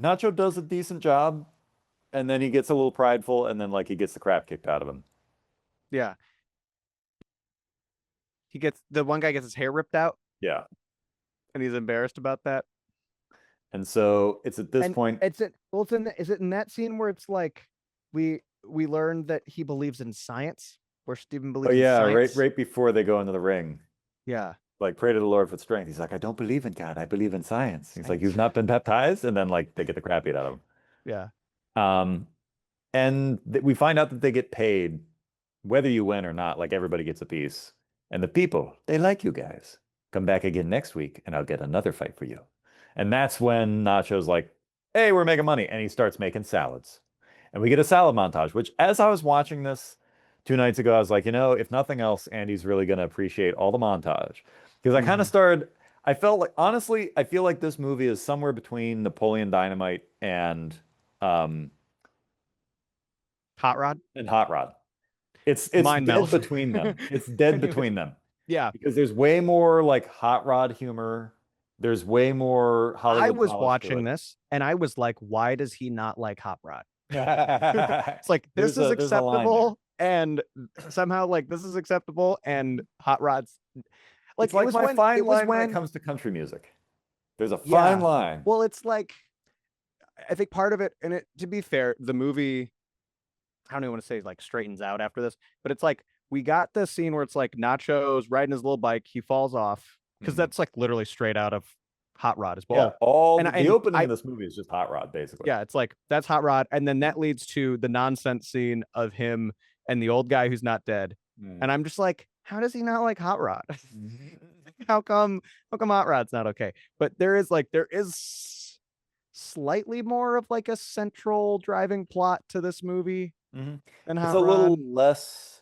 Nacho does a decent job, and then he gets a little prideful, and then like he gets the crap kicked out of him. Yeah. The one guy gets his hair ripped out Yeah. and he's embarrassed about that. And so it's at this And point, is it in that scene where it's like we learned that he believes in science, where Steven oh believes in yeah, science? right before they go into the ring, Yeah. like pray to the Lord for strength. He's like, I don't believe in God, I believe in science. He's like, Science. you've not been baptized, and then like they get the crap beat out of him. Yeah. Um, and we find out that they get paid whether you win or not. Like everybody gets a piece, and the people they like you guys. Come back again next week, and I'll get another fight for you. And that's when Nacho's like, hey, we're making money, and he starts making salads. And we get a salad montage, which as I was watching this 2 nights ago, I was like, if nothing else, Andy's really going to appreciate all the montage. Because I kind of started, I felt like, honestly, I feel like this movie is somewhere between Napoleon Dynamite um, Hot Rod. and Hot Rod. It's Mind dead meld. between them. It's dead Anyways. between them. Yeah. Because there's way more like Hot Rod humor. There's way more I Hollywood was polish to watching it. this and I was like, why does he not like Hot Rod? It's like this There's is a line acceptable and somehow like this is acceptable and Hot Rod's like It's like my fine line when it when comes to country music. There's a yeah. fine line. Well, it's like I think part of it, and to be fair, the movie, I don't even want to say like straightens out after this, but it's like we got this scene where it's like Nacho's riding his little bike, he falls off because Mhm. that's like literally straight out of Hot Rod as Yeah, well. all And the opening of this movie is just Hot Rod, basically. Yeah, it's like that's Hot Rod, and then that leads to the nonsense scene of him and the old guy who's not dead, and I'm just like, how does he not like Hot Rod? how come Hot Rod's not okay? But there is slightly more of like a central driving plot to this movie Mhm. than It's Hot a little Rod. less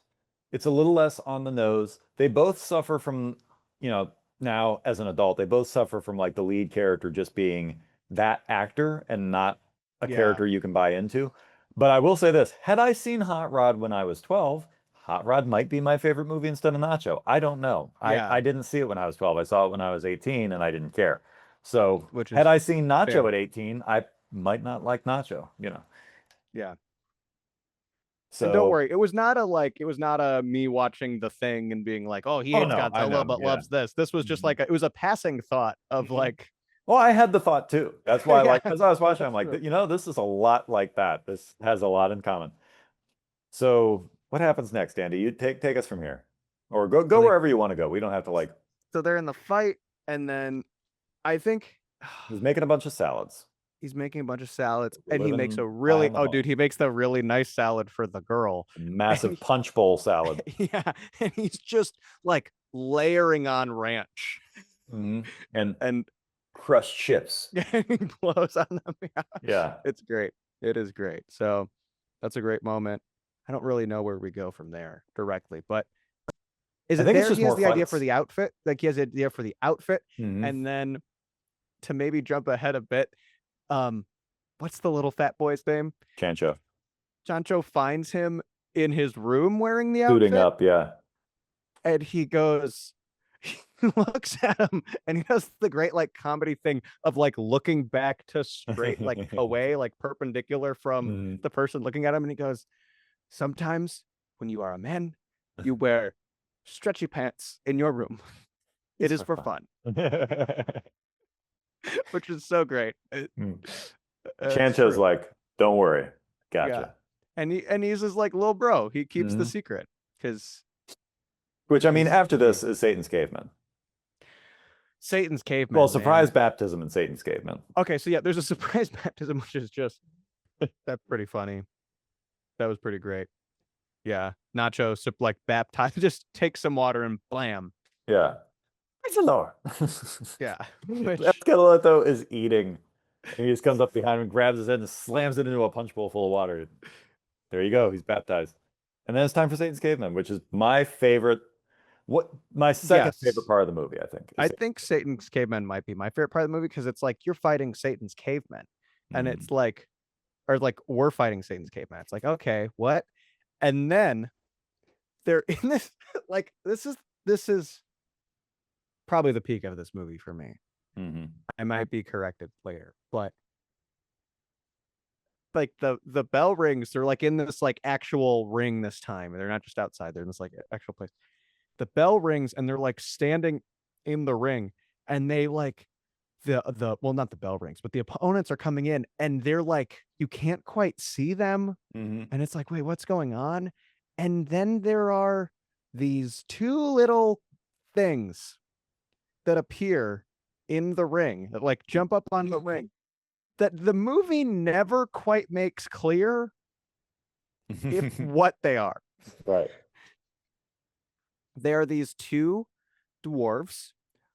it's a little less on the nose. They both suffer from, now as an adult, they both suffer from like the lead character just being that actor and not a Yeah, character you can buy into. But I will say this, had I seen Hot Rod when I was 12, Hot Rod might be my favorite movie instead of Nacho. I don't know. I yeah, didn't see it when I was 12. I saw it when I was 18 and I didn't care. So, which had is I seen Nacho fair. at 18, I might not like Nacho. Yeah. And don't So, worry, it was not a me watching the thing and being like, "Oh, he oh hates no, I Godzilla know. but Yeah. loves this." This was just Mhm. like it was a passing thought of Mhm. like, Well, I had the thought too. That's why, yeah, like, as I was watching, I'm that's like, true. this is a lot like that. This has a lot in common. So, what happens next, Andy? You take us from here, or So go they wherever you want to go. We don't have to like. so they're in the fight, and then I think He's making a bunch of salads. he's making a bunch of salads, We're and he makes a living high really on the oh dude, hog. he makes the really nice salad for the girl. A And massive punch bowl salad. yeah, and he's just like layering on ranch And and crushed chips. getting blows on them. Yeah, Yeah. it's great. It is great. So that's a great moment. I don't really know where we go from there directly, but is I it think it's there? just He has more the idea for fights. the outfit. Like he has the idea for the outfit, Hmm. and then to maybe jump ahead a bit, um, what's the little fat boy's name? Chancho. Chancho finds him in his room wearing the Suiting outfit, up, yeah. and he goes, he looks at him, and he does the great like comedy thing of like looking back to straight like away, like perpendicular from Hmm. the person looking at him, and he goes, "Sometimes when you are a man, you wear stretchy pants in your room. It It's is for for fun. fun," which is so great. Mm. It's Chancho's true. like, don't worry. Yeah. Gotcha. And he's his like little bro. He keeps the Hmm. secret because Which, I mean, he's after this is Satan's Caveman. Satan's Well, caveman, man. surprise baptism in Satan's Caveman. Okay, so yeah, there's a surprise baptism, which is just that's pretty funny. That was pretty great. Yeah. Nacho like baptized, just take some water and blam. Yeah. Praise the Lord. Yeah. Which Escaloto is eating. And he just comes up behind him and grabs his head and slams it into a punch bowl full of water. There you go. He's baptized. And then it's time for Satan's Caveman, which is my favorite. What my second favorite yes. part of the movie, I think, is I think Satan's caveman might be my favorite part of the movie because it's like you're fighting Satan's cavemen. And mm, it's like, or like we're fighting Satan's caveman. It's like, okay, what? And then they're in this like this is probably the peak of this movie for me. hmm I might be corrected later, but like the bell rings, they're like in this like actual ring this time. They're not just outside, they're in this like actual place. The bell rings and they're like standing in the ring and they like the well not the bell rings, but the opponents are coming in and they're like you can't quite see them hmm and it's like wait, what's going on? And then there are these two little things that appear in the ring that like jump up on the ring that the movie never quite makes clear if what they are. Right. They are these two dwarves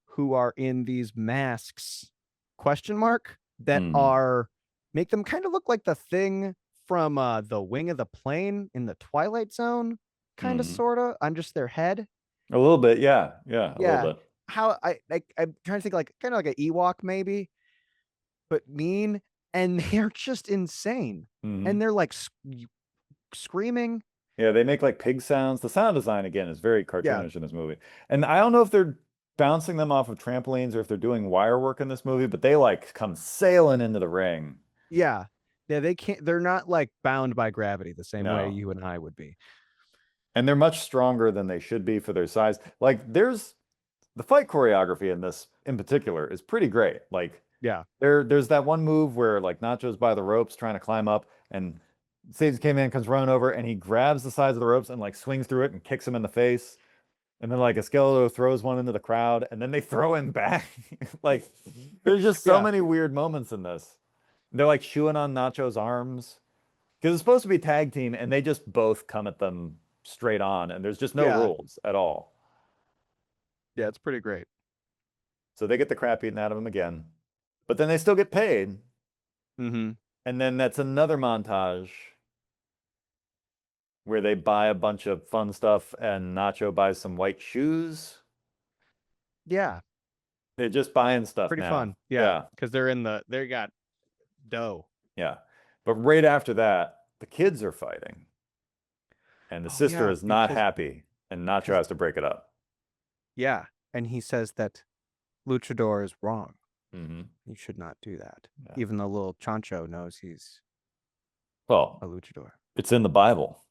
who are in these masks question mark that Mm, are make them kind of look like the thing from the wing of the plane in the Twilight Zone, kind of mm. sorta on just their head. A little bit, yeah. Yeah, a little Yeah. bit. How I'm trying to think like kind of like an Ewok maybe, but mean, and they're just insane. And Hmm. they're like screaming. Yeah, they make like pig sounds. The sound design again is very Yeah. cartoonish in this movie. And I don't know if they're bouncing them off of trampolines or if they're doing wire work in this movie, but they like come sailing into the ring. Yeah. Yeah, they're not like bound by gravity the same way No. you and I would be. And they're much stronger than they should be for their size. Like there's the fight choreography in this in particular is pretty great. Like Yeah. there's that one move where like Nacho's by the ropes trying to climb up and Sage came in, comes running over, and he grabs the sides of the ropes and like swings through it and kicks him in the face. And then like Esqueleto throws one into the crowd, and then they throw him back. Like there's just so Yeah. many weird moments in this. They're like chewing on Nacho's arms because it's supposed to be tag team, and they just both come at them straight on, and there's just no Yeah. rules at all. Yeah, it's pretty great. So they get the crap eaten out of them again, but then they still get paid. Mhm. And then that's another montage where they buy a bunch of fun stuff and Nacho buys some white shoes. Yeah, They're just buying stuff pretty now. fun. Yeah, Yeah, because they got dough. yeah. But right after that, the kids are fighting, and the Oh sister yeah, is not because happy, and Nacho because has to break it up. yeah, and he says that luchador is wrong. Hmm. You should not do that. Yeah. Even though little Chancho knows he's a Well, luchador. it's in the Bible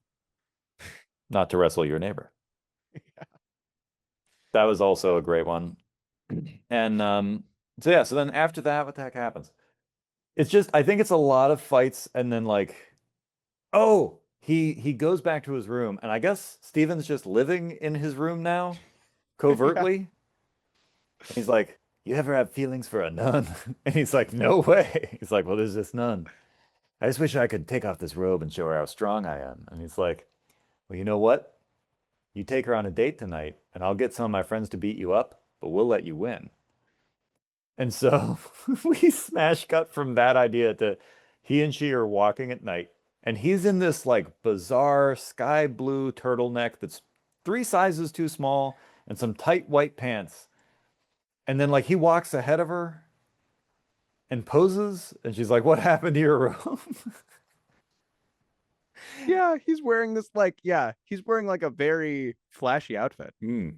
not to wrestle your neighbor. That was also a great one. And so yeah, so then after that, what the heck happens? It's just I think it's a lot of fights and then like oh, he goes back to his room and I guess Steven's just living in his room now, Yeah. covertly. And he's like, "You ever have feelings for a nun?" And he's like, "No way." He's like, "Well, there's this nun. I just wish I could take off this robe and show her how strong I am." And he's like, "Well, you know what? You take her on a date tonight, and I'll get some of my friends to beat you up, but we'll let you win." And so we smash cut from that idea to he and she are walking at night, and he's in this like bizarre sky blue turtleneck that's three sizes too small and some tight white pants. And then like he walks ahead of her and poses, and she's like, "What happened to your robe?" Yeah, he's wearing this he's wearing like a very flashy outfit. Hmm.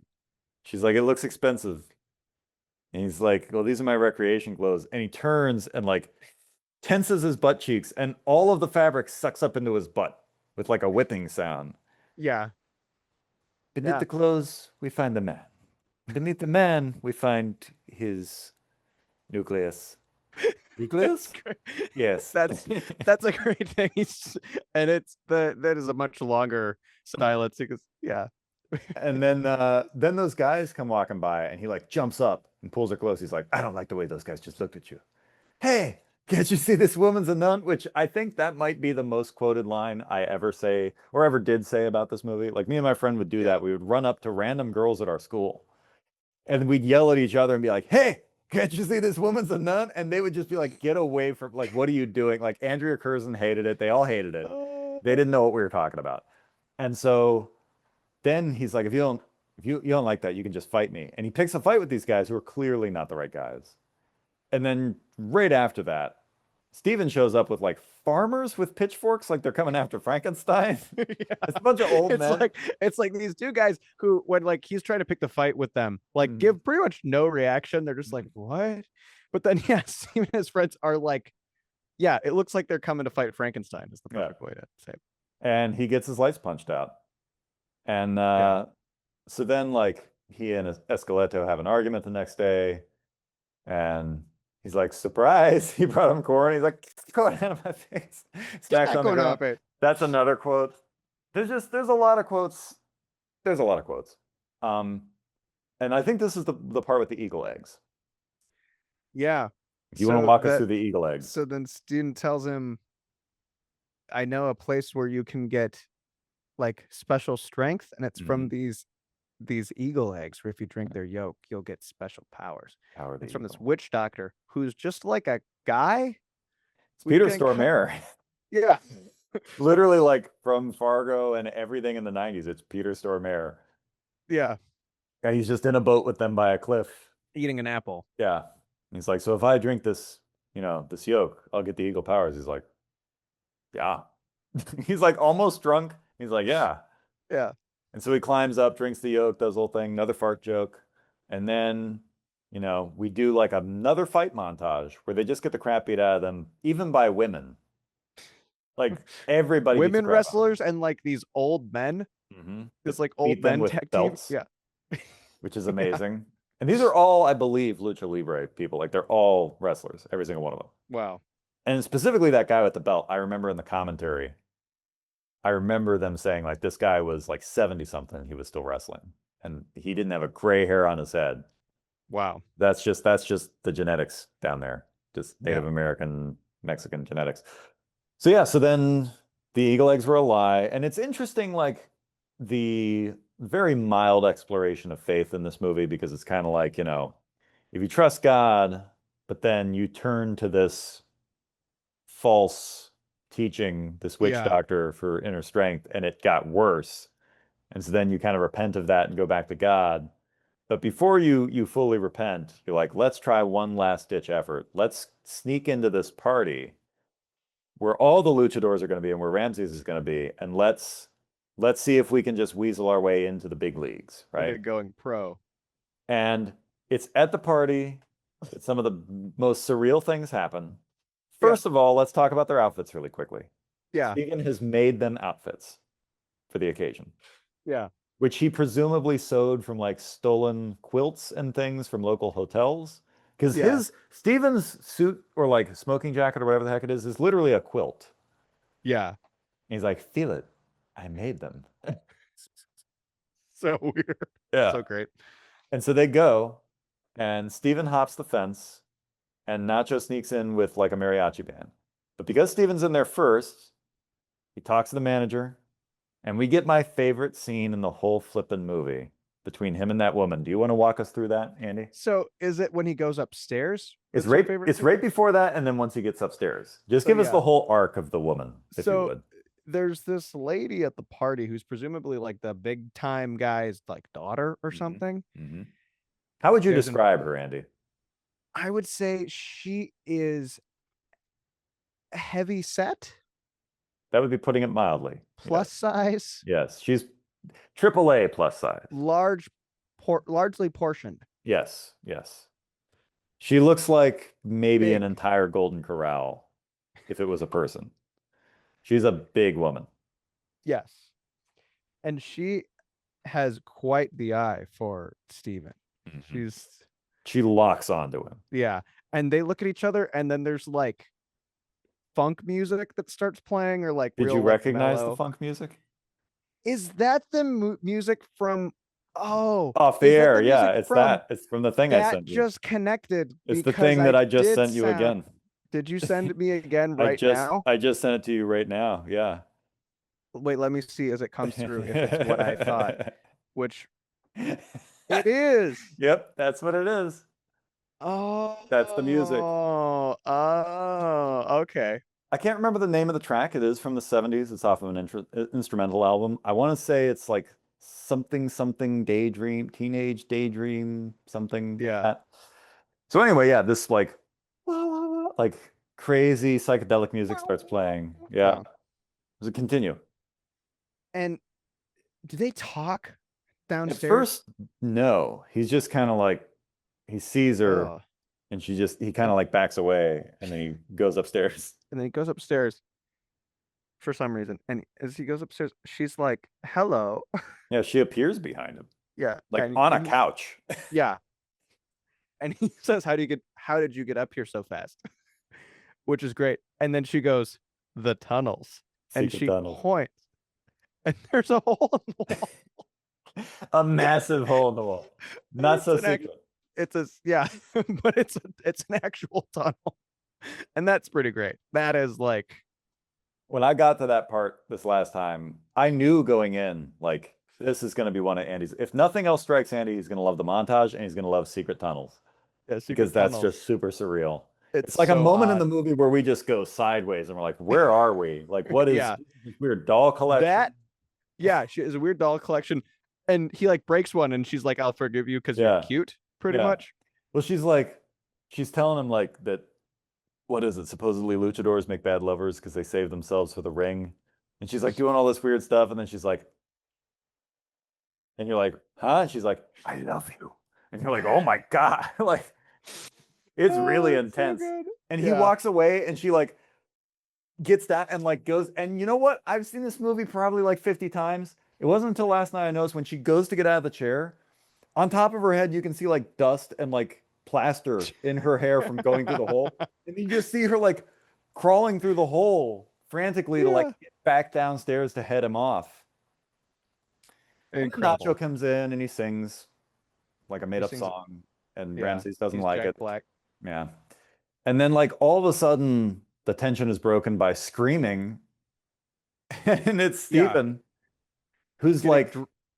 She's like, "It looks expensive." And he's like, "Well, these are my recreation clothes." And he turns and like tenses his butt cheeks, and all of the fabric sucks up into his butt with like a whipping sound. Yeah. Beneath Yeah. the clothes, we find the man. Beneath the man, we find his nucleus. That's Nucleus? great. Yes. That's a great thing. And it's that is a much longer silence because yeah. And then those guys come walking by and he like jumps up and pulls her close. He's like, "I don't like the way those guys just looked at you. Hey, can't you see this woman's a nun?" Which I think that might be the most quoted line I ever say or ever did say about this movie. Like me and my friend would do Yeah. that. We would run up to random girls at our school and we'd yell at each other and be like, "Hey, can't you see this woman's a nun?" And they would just be like, "Get away from like, what are you doing?" Like Andrea Curzon hated it. They all hated it. They didn't know what we were talking about. And so then he's like, if you don't like that, you can just fight me. And he picks a fight with these guys who are clearly not the right guys. And then right after that, Steven shows up with like farmers with pitchforks, like they're coming after Frankenstein. It's Yeah. a bunch of old It's men. like it's like these two guys who when like he's trying to pick the fight with them, like Mhm. give pretty much no reaction. They're just like, what? But then yeah, Steve and his friends are like, yeah, it looks like they're coming to fight Frankenstein is the Yeah. perfect way to say it. And he gets his lights punched out. And Yeah. so then like he and Esqueleto have an argument the next day. And he's like, "Surprise!" He brought him corn. He's like, "Get corn out of my face." Get Smacks that on the going ground. off it. That's another quote. There's a lot of quotes. There's a lot of quotes. Um, and I think this is the part with the eagle eggs. Yeah. If you want to walk us through the eagle eggs. So then Steven tells him, I know a place where you can get like special strength, and it's from Mhm. these eagle eggs, where if you drink their yolk, you'll get special powers. Power of the It's from this eagle. witch doctor who's just like a guy It's who's Peter getting Stormare. yeah. Literally like from Fargo and everything in the 90s. It's Peter Stormare. Yeah. And he's just in a boat with them by a cliff. Eating an apple. Yeah. And he's like, "So if I drink this, this yolk, I'll get the eagle powers." He's like, "Yeah." He's like almost drunk. He's like, "Yeah." Yeah. And so he climbs up, drinks the yolk, does the whole thing, another fart joke. And then, we do like another fight montage where they just get the crap beat out of them, even by women. Like everybody beats the Women crap out of them. wrestlers and like these old men, That this like beat old them men with tag team. belts, Yeah. which is Yeah. amazing. And these are all, I believe, Lucha Libre people. Like they're all wrestlers, every single one of them. Wow. And specifically that guy with the belt, I remember in the commentary, I remember them saying like this guy was like 70 something, he was still wrestling. And he didn't have a gray hair on his head. Wow. That's just the genetics down there. Just Yeah. Native American, Mexican genetics. So yeah, so then the eagle eggs were a lie. And it's interesting, like the very mild exploration of faith in this movie, because it's kind of like, if you trust God, but then you turn to this false teaching, this witch Yeah. doctor for inner strength, and it got worse. And so then you kind of repent of that and go back to God. But before you fully repent, you're like, let's try one last ditch effort. Let's sneak into this party where all the luchadors are going to be and where Ramses is going to be, and let's see if we can just weasel our way into the big leagues, We'll right? get going pro. And it's at the party that some of the most surreal things happen. Yeah. First of all, let's talk about their outfits really quickly. Yeah. Egan has made them outfits for the occasion, Yeah. which he presumably sewed from like stolen quilts and things from local hotels. Because Yeah. his Steven's suit or like smoking jacket or whatever the heck it is literally a quilt. Yeah. And he's like, feel it. I made them. So weird. Yeah. So great. And so they go, and Steven hops the fence, and Nacho sneaks in with like a mariachi band. But because Steven's in there first, he talks to the manager, and we get my favorite scene in the whole flippin' movie between him and that woman. Do you want to walk us through that, Andy? So is it when he goes upstairs? It's That's your right, favorite it's scene? right before that, and then once he gets upstairs. Just So give us yeah. the whole arc of the woman, if you So would. there's this lady at the party who's presumably like the big time guy's like daughter or Mhm. something. Mhm. How would you There's an describe her, Andy? I would say she is heavy set, That would be putting it mildly. plus Yes. size, Yes. She's AAA plus size. largely portioned. Yes. Yes. She looks like maybe an Big. entire Golden Corral if it was a person. She's a big woman. Yes. And she has quite the eye for Steven. Mhm. She's She locks onto him. yeah. And they look at each other and then there's like funk music that starts playing or like Did real you like recognize the mellow. funk music? Is that the music from Off the is that air, the yeah, music it's from that. It's from the thing I that sent you. just connected It's the because thing that I I just did sent you sound again. did you send me again I right just now? I just sent it to you right now. Yeah. Wait, let me see as it comes through if it's what I thought, which it is. Yep, that's what it is. Oh, That's the music. okay. I can't remember the name of the track. It is from the 70s. It's off of an instrumental album. I want to say it's like something something daydream, teenage daydream, something like Yeah. that. So anyway, yeah, this like like crazy psychedelic music starts playing. Yeah. Yeah. Does it continue? And do they talk At downstairs? first, no. He's just kind of like he sees her Oh. and he kind of like backs away and then he goes upstairs. And then he goes upstairs for some reason. And as he goes upstairs, she's like, "Hello." Yeah, she appears behind him, Yeah. like And on a and he, couch. yeah. And he says, how did you get up here so fast?" Which is great. And then she goes, "The tunnels." And Secret she tunnels. points. And there's a hole in the wall. A massive hole in the wall. Not so It's an secret. it's a yeah, but it's an actual tunnel. And that's pretty great. That is like When I got to that part this last time, I knew going in, like, this is going to be one of Andy's. If nothing else strikes Andy, he's going to love the montage and he's going to love Secret Tunnels a because secret that's tunnel. just super surreal. It's It's like a so moment in hot. the movie where we just go sideways and we're like, where are we? Like, what is Yeah. this weird doll collection? That yeah, she has a weird doll collection. And he like breaks one and she's like, "I'll forgive you because you're Yeah. cute," pretty Yeah. much. Well, she's telling him like that, what is it? Supposedly luchadors make bad lovers because they save themselves for the ring. And she's like doing all this weird stuff. And then she's like, and you're like, huh? And she's like, I love you. And you're like, oh my God. Like, it's really It's so intense. good. And he Yeah. walks away and she like gets that and like goes, and you know what? I've seen this movie probably like 50 times. It wasn't until last night I noticed when she goes to get out of the chair, on top of her head, you can see like dust and like plaster in her hair from going through the hole. And you just see her like crawling through the hole frantically to like Yeah. get back downstairs to head him off. And then Incredible. Nacho comes in and he sings like a made up sings- song, and Yeah. Ramses doesn't He's like Jack it. Black. Yeah. And then like all of a sudden the tension is broken by screaming. And it's Yeah. Stephen who's Getting like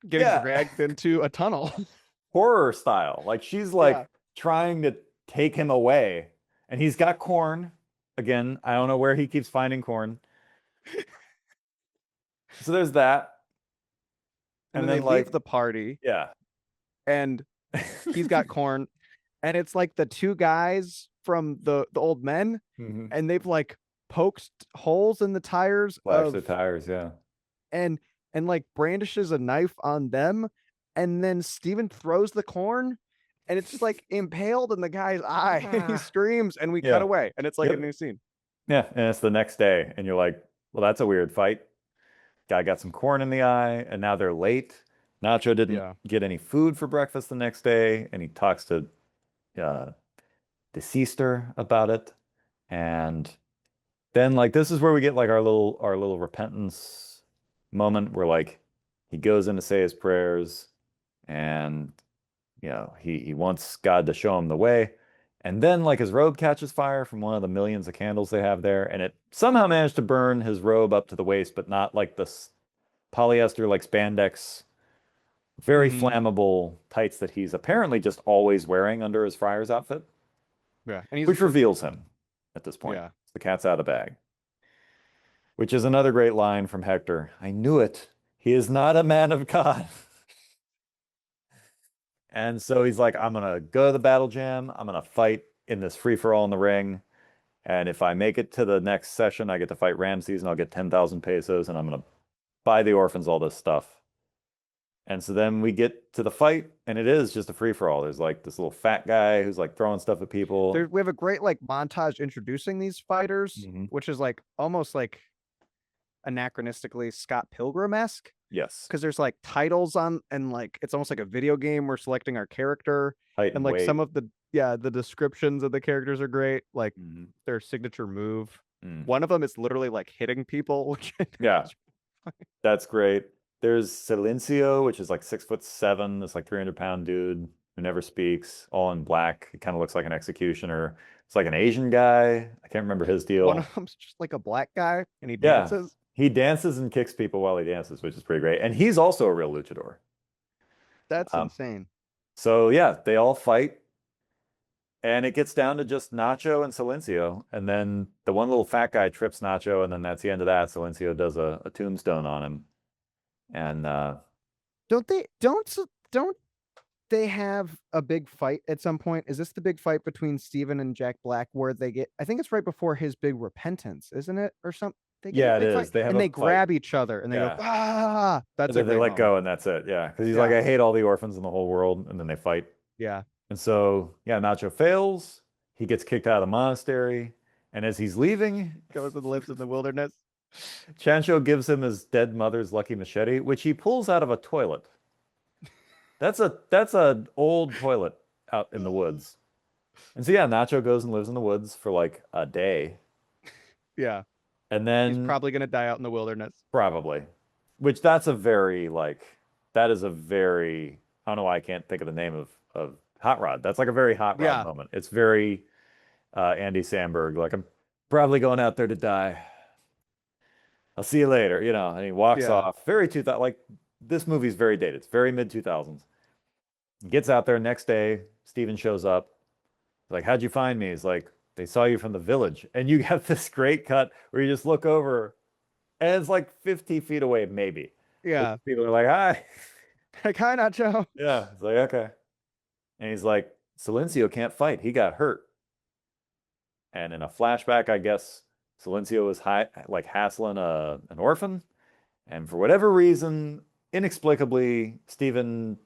getting yeah. dragged into a tunnel. horror style. Like she's like Yeah. trying to take him away. And he's got corn again, I don't know where he keeps finding corn. So there's that. And And then they then leave like, the party yeah. and he's got corn and it's like the two guys from the old men Mhm. and they've like poked holes in the tires Flash the of tires, yeah. and like brandishes a knife on them and then Steven throws the corn and it's just like impaled in the guy's eye and he screams and we cut Yeah. away and it's like a Yep. new scene. Yeah. And it's the next day, and you're like, well, that's a weird fight. Guy got some corn in the eye, and now they're late. Nacho didn't Yeah. get any food for breakfast the next day, and he talks to uh deceaster about it. And then like this is where we get like our little repentance moment where like he goes in to say his prayers, and he wants God to show him the way. And then like his robe catches fire from one of the millions of candles they have there, and it somehow managed to burn his robe up to the waist, but not like this polyester like spandex, very Mm-hmm. flammable tights that he's apparently just always wearing under his friar's outfit, Yeah. And he's which reveals him at this point. yeah. The cat's out of the bag, which is another great line from Hector. I knew it. He is not a man of God. And so he's like, I'm gonna go to the battle jam. I'm gonna fight in this free for all in the ring. And if I make it to the next session, I get to fight Ramses and I'll get 10,000 pesos and I'm gonna buy the orphans all this stuff. And so then we get to the fight, and it is just a free for all. There's like this little fat guy who's like throwing stuff at people. We have a great like montage introducing these fighters, Mhm. which is like almost like anachronistically Scott Pilgrim-esque Yes. because there's like titles on and like it's almost like a video game. We're selecting our character Height and and like weight. some of the descriptions of the characters are great. Like Mhm. their signature move. Mm. One of them is literally like hitting people, which Yeah, that's great. There's Silencio, which is like 6'7", this like 300-pound dude who never speaks, all in black. He kind of looks like an executioner. It's like an Asian guy. I can't remember his one deal. of them's just like a black guy and he Yeah, dances. he dances and kicks people while he dances, which is pretty great. And he's also a real luchador. That's Um, insane. so yeah, they all fight, and it gets down to just Nacho and Silencio, and then the one little fat guy trips Nacho, and then that's the end of that. Silencio does a tombstone on him, and Don't they have a big fight at some point? Is this the big fight between Steven and Jack Black where they get I think it's right before his big repentance, isn't it? Or something? They get in a yeah, it big fight is. They have and a they fight. grab each other and they go, Yeah. ah, And that's a then they great let moment. go, and that's it. Yeah, because he's like, Yeah. I hate all the orphans in the whole world, and then they fight. Yeah. And so, yeah, Nacho fails. He gets kicked out of the monastery, and as he's leaving, Goes and lives in the wilderness. Chancho gives him his dead mother's lucky machete, which he pulls out of a toilet. That's a old toilet out in the woods. And so yeah, Nacho goes and lives in the woods for like a day, Yeah. and He's then probably gonna die out in the wilderness. probably, which that's a very like that is a very I don't know why I can't think of the name of Hot Rod. That's like a very Hot Rod Yeah. moment. It's very Andy Samberg. Like I'm probably going out there to die. I'll see you later, and he walks Yeah. off. Very 2000, like this movie's very dated. It's very mid 2000s. Gets out there next day. Steven shows up. Like, how'd you find me? He's like, they saw you from the village. And you have this great cut where you just look over and it's like 50 feet away, maybe. But Yeah. people are like, hi. Like, hi, Nacho. Yeah. It's like, okay. And he's like, Silencio can't fight. He got hurt. And in a flashback, I guess Silencio was like hassling an orphan. And for whatever reason, inexplicably, Steven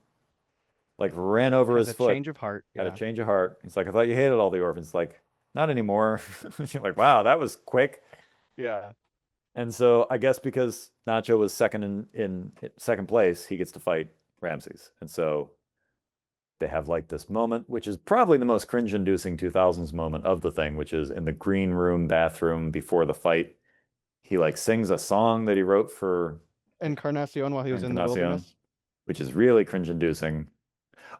like ran over Has his a foot, change of heart. had a Yeah. change of heart. He's like, I thought you hated all the orphans. Like, not anymore. You're like, wow, that was quick. Yeah. And so I guess because Nacho was second in second place, he gets to fight Ramses. And so they have like this moment, which is probably the most cringe-inducing 2000s moment of the thing, which is in the green room bathroom before the fight. He like sings a song that he wrote for Encarnacion while he was in the Encarnacion, wilderness. which is really cringe-inducing.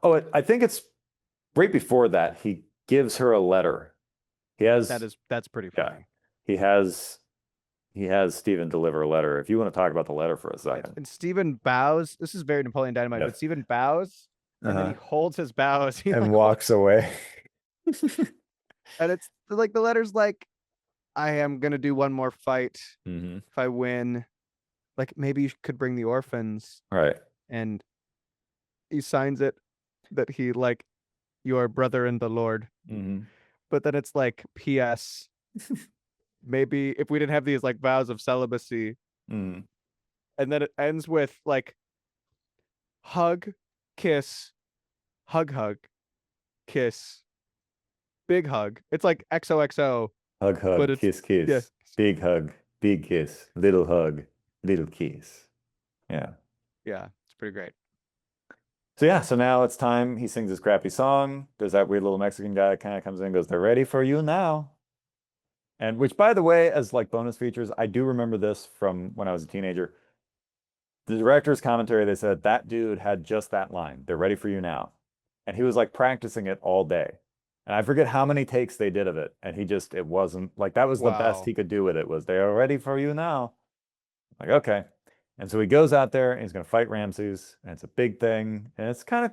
Oh, I think it's right before that. He gives her a letter. He has That's pretty yeah, funny. he has Steven deliver a letter. If you want to talk about the letter for a second. And Steven bows. This is very Napoleon Dynamite, Yes. but Steven bows and then he holds his bows. He And like walks away. and it's like the letter's like I am gonna do one more fight. Hmm. If I win, like maybe you could bring the orphans, Right. and he signs it that he like your brother in the Lord. Hmm. But then it's like P.S. Maybe if we didn't have these like vows of celibacy, Hmm. and then it ends with like hug, kiss, hug, kiss, big hug. It's like XOXO, Hug, but hug, it's kiss, yeah, kiss. Big hug, big kiss. Little hug, little kiss. Yeah. yeah, it's pretty great. So yeah, so now it's time. He sings his crappy song. There's that weird little Mexican guy kind of comes in and goes, "They're ready for you now." And which, by the way, as like bonus features, I do remember this from when I was a teenager. The director's commentary, they said that dude had just that line. They're ready for you now. And he was like practicing it all day. And I forget how many takes they did of it. And he just, it wasn't like that was the best Wow. he could do with it was they are ready for you now. Like, okay. And so he goes out there and he's going to fight Ramses. And it's a big thing. And it's kind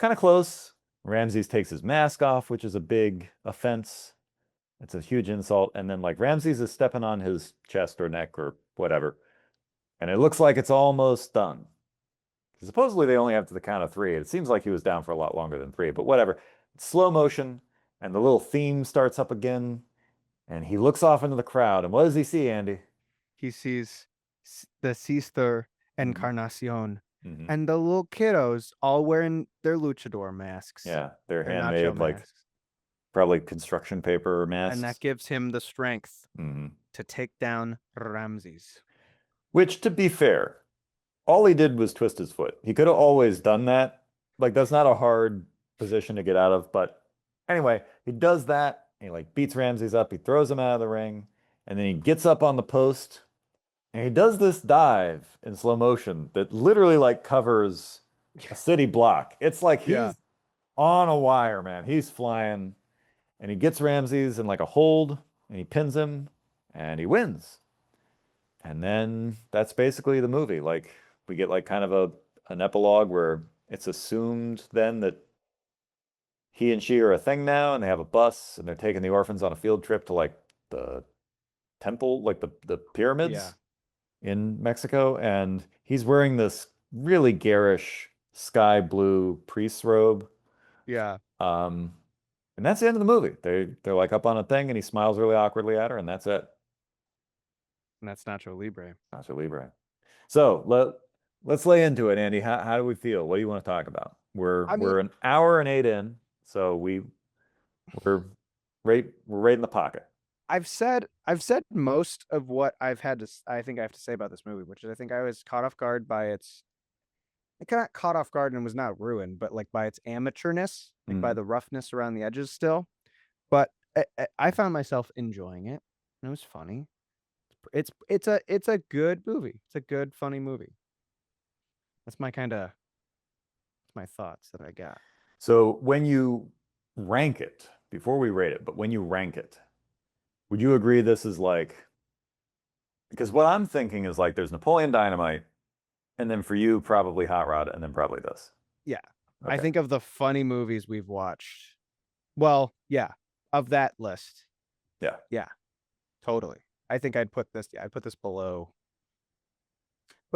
of close. Ramses takes his mask off, which is a big offense. It's a huge insult. And then like Ramses is stepping on his chest or neck or whatever. And it looks like it's almost done. Supposedly they only have to the count of three. It seems like he was down for a lot longer than three, but whatever. It's slow motion, and the little theme starts up again, and he looks off into the crowd. And what does he see, Andy? He sees the Sister Hmm. Encarnacion Hmm. and the little kiddos all wearing their luchador masks, Yeah, they're their nacho handmade, like masks. probably construction paper And that masks. gives him the strength Hmm. to take down Ramses. Which, to be fair, all he did was twist his foot. He could have always done that. Like, that's not a hard position to get out of. But anyway, he does that. He like beats Ramses up. He throws him out of the ring. And then he gets up on the post and he does this dive in slow motion that literally like covers a city block. It's like Yeah. he's on a wire, man. He's flying and he gets Ramses in like a hold and he pins him and he wins. And then that's basically the movie. Like we get like kind of a an epilogue where it's assumed then that he and she are a thing now and they have a bus and they're taking the orphans on a field trip to like the temple, like the Yeah. pyramids in Mexico. And he's wearing this really garish sky blue priest's robe. Yeah. Um, and that's the end of the movie. They're like up on a thing and he smiles really awkwardly at her, and that's it. And that's Nacho Libre. Nacho Libre. So let's lay into it, Andy. How do we feel? What do you want to talk about? We're I mean, we're an hour and eight in, so we're right in the pocket. I've said most of what I think I have to say about this movie, which is I think I was caught off guard by its I got caught off guard and was not ruined, but like by its amateurness, like by Mhm. the roughness around the edges still. But I found myself enjoying it. And it was funny. It's a good movie. It's a good funny movie. That's my thoughts that I got. So when you rank it, before we rate it, but when you rank it, would you agree this is like because what I'm thinking is like there's Napoleon Dynamite, and then for you probably Hot Rod, and then probably this. Yeah. I Okay. think of the funny movies we've watched. Well, yeah, of that list. Yeah. Yeah, totally. I think I'd put this Below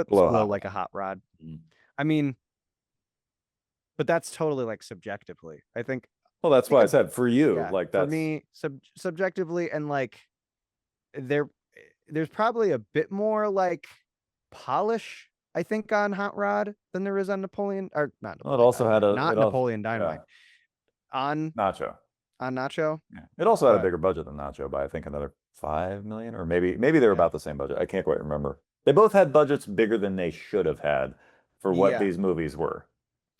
below Hot like Rod. a hot rod. Mhm. I mean, but that's totally like subjectively. Well, that's Think why I of said for you, yeah, like for that's me subjectively and like there there's probably a bit more like polish I think on Hot Rod than there is on Napoleon or not well, it Napoleon also had Dynamite. a Not it also Napoleon yeah, Dynamite. On Nacho. Nacho, Yeah. It also had a but bigger budget than Nacho by I think another 5 million, or maybe they were yeah. about the same budget. I can't quite remember. They both had budgets bigger than they should have had for what Yeah. these movies were,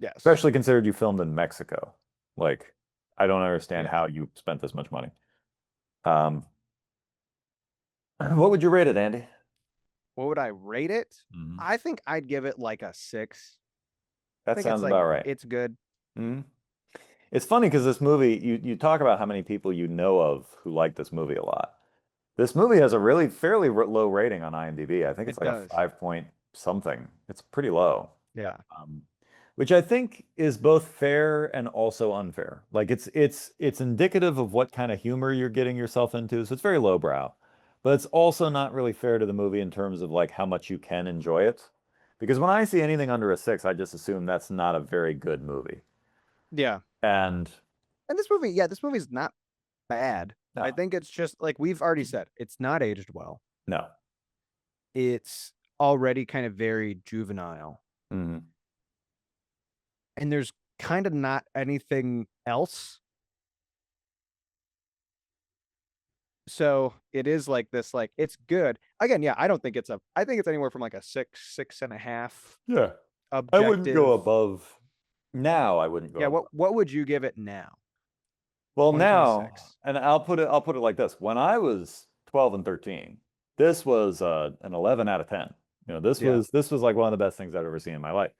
Yes. especially considered you filmed in Mexico. Like, I don't understand Yeah. how you spent this much money. Um, what would you rate it, Andy? What would I rate it? Mhm. I think I'd give it like a 6. I That think it's sounds like about right. it's good. Mhm. It's funny because this movie, you talk about how many people you know of who like this movie a lot. This movie has a really fairly low rating on IMDb. I think it's It like a does. 5 point something. It's pretty low. Yeah. Um, which I think is both fair and also unfair. Like it's indicative of what kind of humor you're getting yourself into, so it's very lowbrow. But it's also not really fair to the movie in terms of like how much you can enjoy it. Because when I see anything under a 6, I just assume that's not a very good movie. Yeah. And And this movie, yeah, this movie's not bad. I no, think it's just like we've already said, it's not aged well. no. It's already kind of very juvenile. Mhm. And there's kind of not anything else. So it is like this, like it's good. Again, yeah, I don't think it's a I think it's anywhere from like a 6, 6.5 Yeah. I wouldn't go objective. above now, I wouldn't go Yeah, above. what would you give it now? Well, now, 2026. and I'll put it like this. When I was 12 and 13, this was an 11 out of 10. This Yeah. was like one of the best things I've ever seen in my life.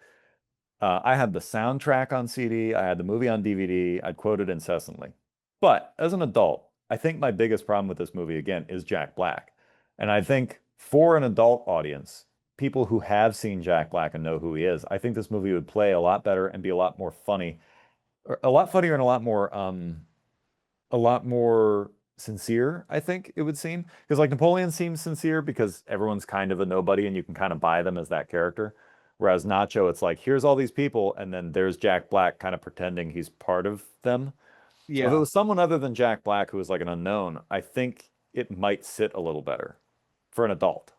I had the soundtrack on CD, I had the movie on DVD, I'd quote it incessantly. But as an adult, I think my biggest problem with this movie again is Jack Black. And I think for an adult audience, people who have seen Jack Black and know who he is, I think this movie would play a lot better and be a lot more funny, or a lot funnier and a lot more sincere, I think it would seem. Because like Napoleon seems sincere because everyone's kind of a nobody and you can kind of buy them as that character. Whereas Nacho, it's like, here's all these people, and then there's Jack Black kind of pretending he's part of them. So if it Yeah. was someone other than Jack Black who was like an unknown, I think it might sit a little better for an adult.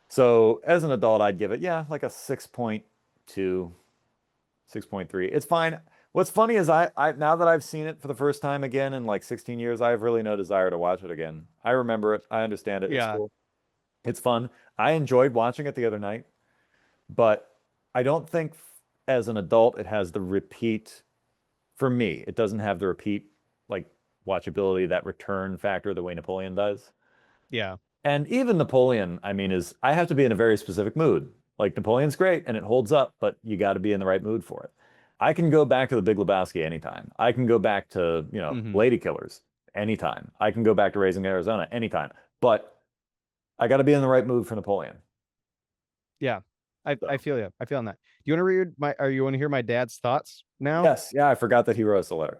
So as an adult, I'd give it, yeah, like a 6.2, 6.3. It's fine. What's funny is I now that I've seen it for the first time again in like 16 years, I have really no desire to watch it again. I remember it. I understand it. It's Yeah. cool. It's fun. I enjoyed watching it the other night, but I don't think as an adult it has the repeat for me. It doesn't have the repeat like watchability, that return factor the way Napoleon does. Yeah. And even Napoleon, I mean, is I have to be in a very specific mood. Like Napoleon's great and it holds up, but you got to be in the right mood for it. I can go back to The Big Lebowski anytime. I can go back to, Hmm. Lady Killers anytime. I can go back to Raising Arizona anytime. But I got to be in the right mood for Napoleon. Yeah. I So, feel you. I feel on that. Do you want to read my or you want to hear my dad's thoughts now? yes, yeah, I forgot that he wrote us a letter.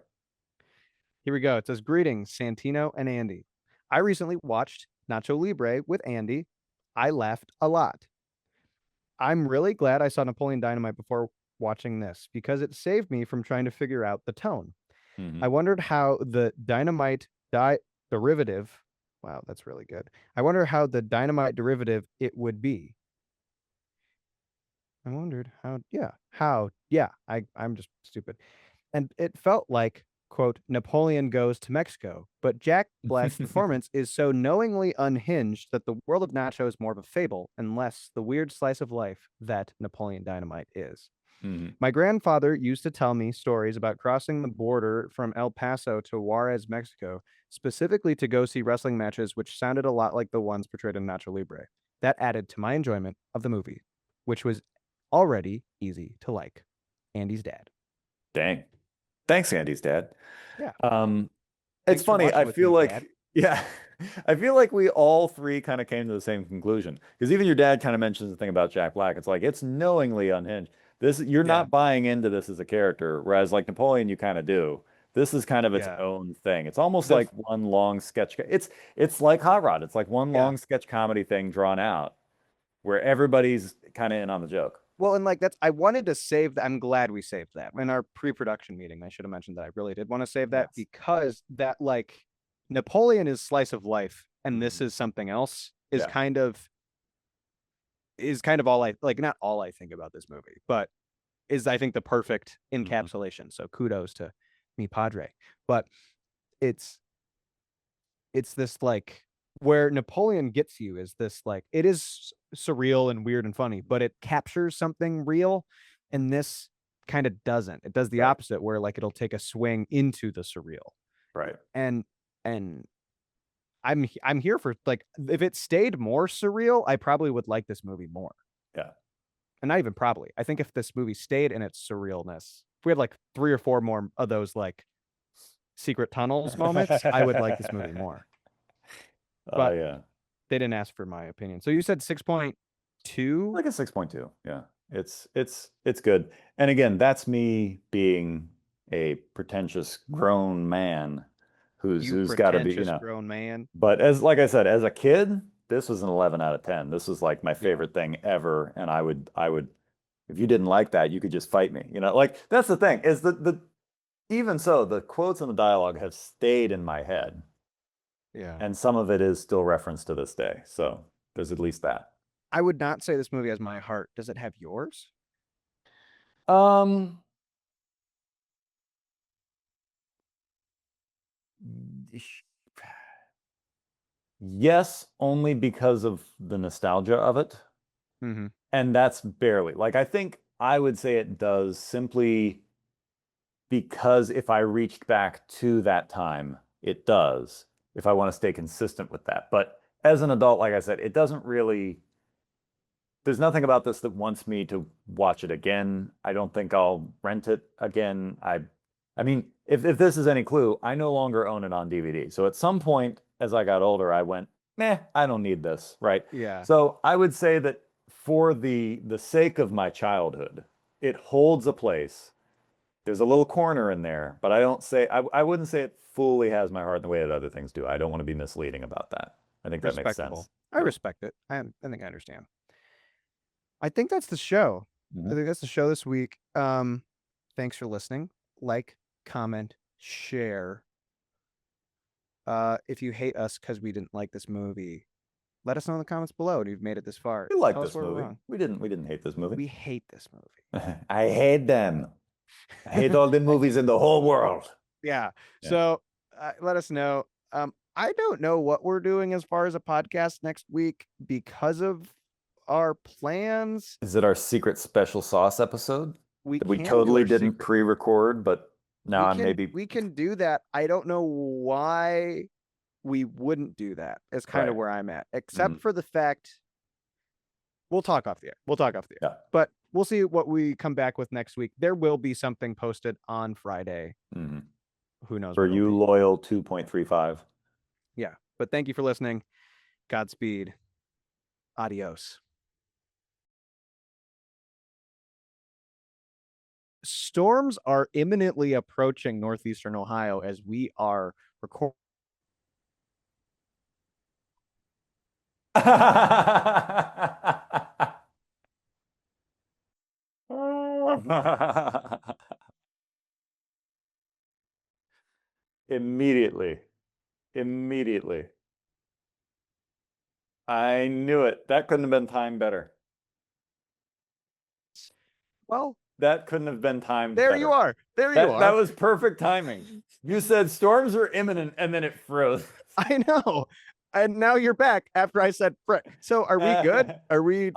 Here we go. It says, "Greetings, Santino and Andy. I recently watched Nacho Libre with Andy. I laughed a lot. I'm really glad I saw Napoleon Dynamite before watching this because it saved me from trying to figure out the tone. I Hmm. wondered how the dynamite derivative, wow, that's really good. I wonder how the dynamite derivative it would be. I wondered I'm just stupid. And it felt like, quote, Napoleon goes to Mexico. But Jack Black's performance is so knowingly unhinged that the world of Nacho is more of a fable and less the weird slice of life that Napoleon Dynamite is. Hmm. My grandfather used to tell me stories about crossing the border from El Paso to Juarez, Mexico, specifically to go see wrestling matches, which sounded a lot like the ones portrayed in Nacho Libre. That added to my enjoyment of the movie, which was already easy to like. Andy's dad. Dang. Thanks, Andy's dad. Yeah. Um, it's Thanks for funny. watching I with feel me, Dad. like, yeah, I feel like we all three kind of came to the same conclusion because even your dad kind of mentions the thing about Jack Black. It's like it's knowingly unhinged. You're Yeah. not buying into this as a character, whereas like Napoleon, you kind of do. This is kind of its Yeah. own thing. It's almost The like one long sketch. It's like Hot Rod. It's like one yeah. long sketch comedy thing drawn out where everybody's kind of in on the joke. Well, and like that's I wanted to save that. I'm glad we saved that in our pre-production meeting. I should have mentioned that I really did want to save that Yes. because that like Napoleon is slice of life and this Mhm. is something else Yeah. is kind of all I like not all I think about this movie, but is I think the perfect Mhm. encapsulation. So kudos to me padre. But it's it's this like where Napoleon gets you is this like it is surreal and weird and funny, but it captures something real, and this kind of doesn't. It does the Right. opposite, where like it'll take a swing into the surreal, Right. and and I'm here for like if it stayed more surreal, I probably would like this movie more, Yeah. and not even probably. I think if this movie stayed in its surrealness, if we had like 3 or 4 more of those like secret tunnels moments, I would like this movie more. Oh But yeah. they didn't ask for my opinion. So you said 6.2? Like a 6.2. Yeah. It's good. And again, that's me being a pretentious grown man You who's got to be, pretentious grown man. but as like I said, as a kid, this was an 11 out of 10. This was like my Yeah. favorite thing ever. And I would if you didn't like that, you could just fight me. Like that's the thing is the even so, the quotes and the dialogue have stayed in my head, Yeah. and some of it is still referenced to this day. So there's at least that. I would not say this movie has my heart. Does it have yours? Um, yes, only because of the nostalgia of it. Mm-hmm. And that's barely. Like I think I would say it does simply because if I reached back to that time, it does, if I want to stay consistent with that. But as an adult, like I said, it doesn't really, there's nothing about this that wants me to watch it again. I don't think I'll rent it again. I mean, if this is any clue, I no longer own it on DVD. So at some point as I got older, I went, meh, I don't need this, right? Yeah. So I would say that for the sake of my childhood, it holds a place. There's a little corner in there, but I wouldn't say it fully has my heart in the way that other things do. I don't want to be misleading about that. I think that makes Respectable. sense. I Yeah. respect it. I think I understand. I think that's the show. I Mhm. think that's the show this week. Thanks for listening. Like, comment, share. If you hate us because we didn't like this movie, let us know in the comments below. And you've made it this far. We like Tell us this where we're movie. wrong. We didn't hate this movie. We hate this I hate them. I hate all the movie. movies in the whole world. Yeah. Yeah. So let us know. I don't know what we're doing as far as a podcast next week because of our plans. Is it our secret special sauce episode We that we can do totally our didn't secret. pre-record, but now I'm maybe We can do that. I don't know why we wouldn't do that. It's kind of right. where I'm at, except Mhm. for the fact we'll talk off the air. We'll talk off the air. Yeah. But we'll see what we come back with next week. There will be something posted on Friday. Mhm. Who knows For what it'll you be. loyal 2.35. Yeah. But thank you for listening. Godspeed. Adios. Storms are imminently approaching northeastern Ohio as we are recording. Immediately. Immediately. I knew it. That couldn't have been timed better. Well, That couldn't have been timed there you better. are. There you That are. was perfect timing. You said storms are imminent and then it froze. I know. And now you're back after I said frick. So are we good? Are we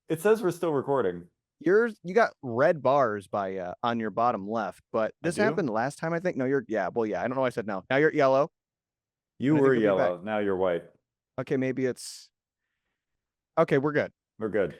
It says we're still recording. you got red bars by on your bottom left, but I this do? happened last time, I think. No, you're I don't know why I said no. Now you're yellow. You And I were think you'll be back. yellow. Now you're white. Okay, maybe it's okay, we're good. We're good.